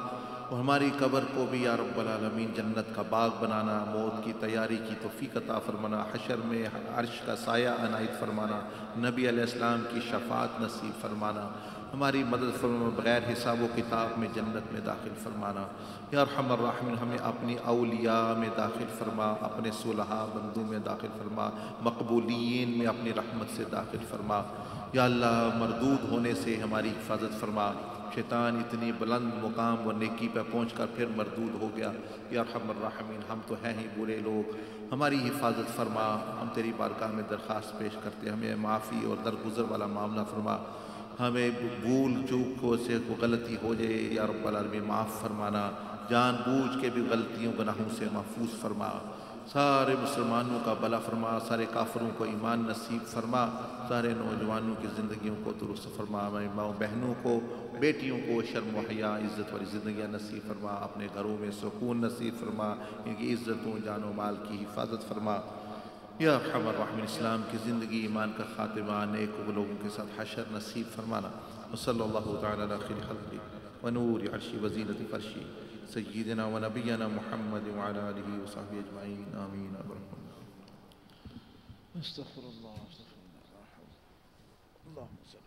और हमारी कब्र को भी या रब्बल आलमीन जन्नत का बाग बनाना, मौत की तैयारी की तौफीक अता फरमाना, हशर में अर्श का साया अनायत फरमाना, नबी अलैहिस्सलाम की शफ़ाअत नसीब फरमाना, हमारी मदद फरमा, बग़ैर हिसाब व किताब में जन्नत में दाखिल फरमाना। या अरहमर राहिमीन, हमें अपनी औलिया में दाखिल फरमा, अपने सुलहा बंदों में दाखिल फरमा, मकबूलीन में अपनी रहमत से दाखिल फरमा। या अल्लाह, मरदूद होने से हमारी हिफाजत फरमा। शैतान इतनी बुलंद मुकाम व नेकी पर पहुँच कर फिर मरदूद हो गया। या अरहमर राहिमीन, हम तो हैं ही बुरे लोग, हमारी हिफाजत फरमा। हम तेरी बारगाह में दरख्वास्त पेश करते, हमें माफ़ी और दरगुज़र वाला मामला फरमा। हमें भूल चूक को से को गलती हो जाए, या रब्बल आलमीन माफ़ फरमाना। जानबूझ के भी गलतियों गुनाहों से महफूज फरमा। सारे मुसलमानों का भला फरमा, सारे काफिरों को ईमान नसीब फरमा, सारे नौजवानों की ज़िंदगियों को दुरुस्त फरमा। हमारी माँ बहनों को, बेटियों को शर्म व हया, इज़्ज़त वाली ज़िंदगियाँ नसीब फरमा। अपने घरों में सुकून नसीब फरमा, इनकी इज़्ज़तों जान माल की हिफाजत फरमा। या अरहमर राहिमीन, इस्लाम की ज़िंदगी, ईमान का खातिमा, नेक लोगों के साथ हशर नसीब फरमाना। वसल्लल्लाहु तआला अला खैरि खल्क़ि व नूरि अर्शी व ज़ीनति फ़र्शी सय्यिदिना व नबिय्यिना मुहम्मद व अला आलिहि व सहबिहि अजमईन, आमीन। अस्तग़फिरुल्लाह, अस्तग़फिरुल्लाह, अल्लाहुम्मा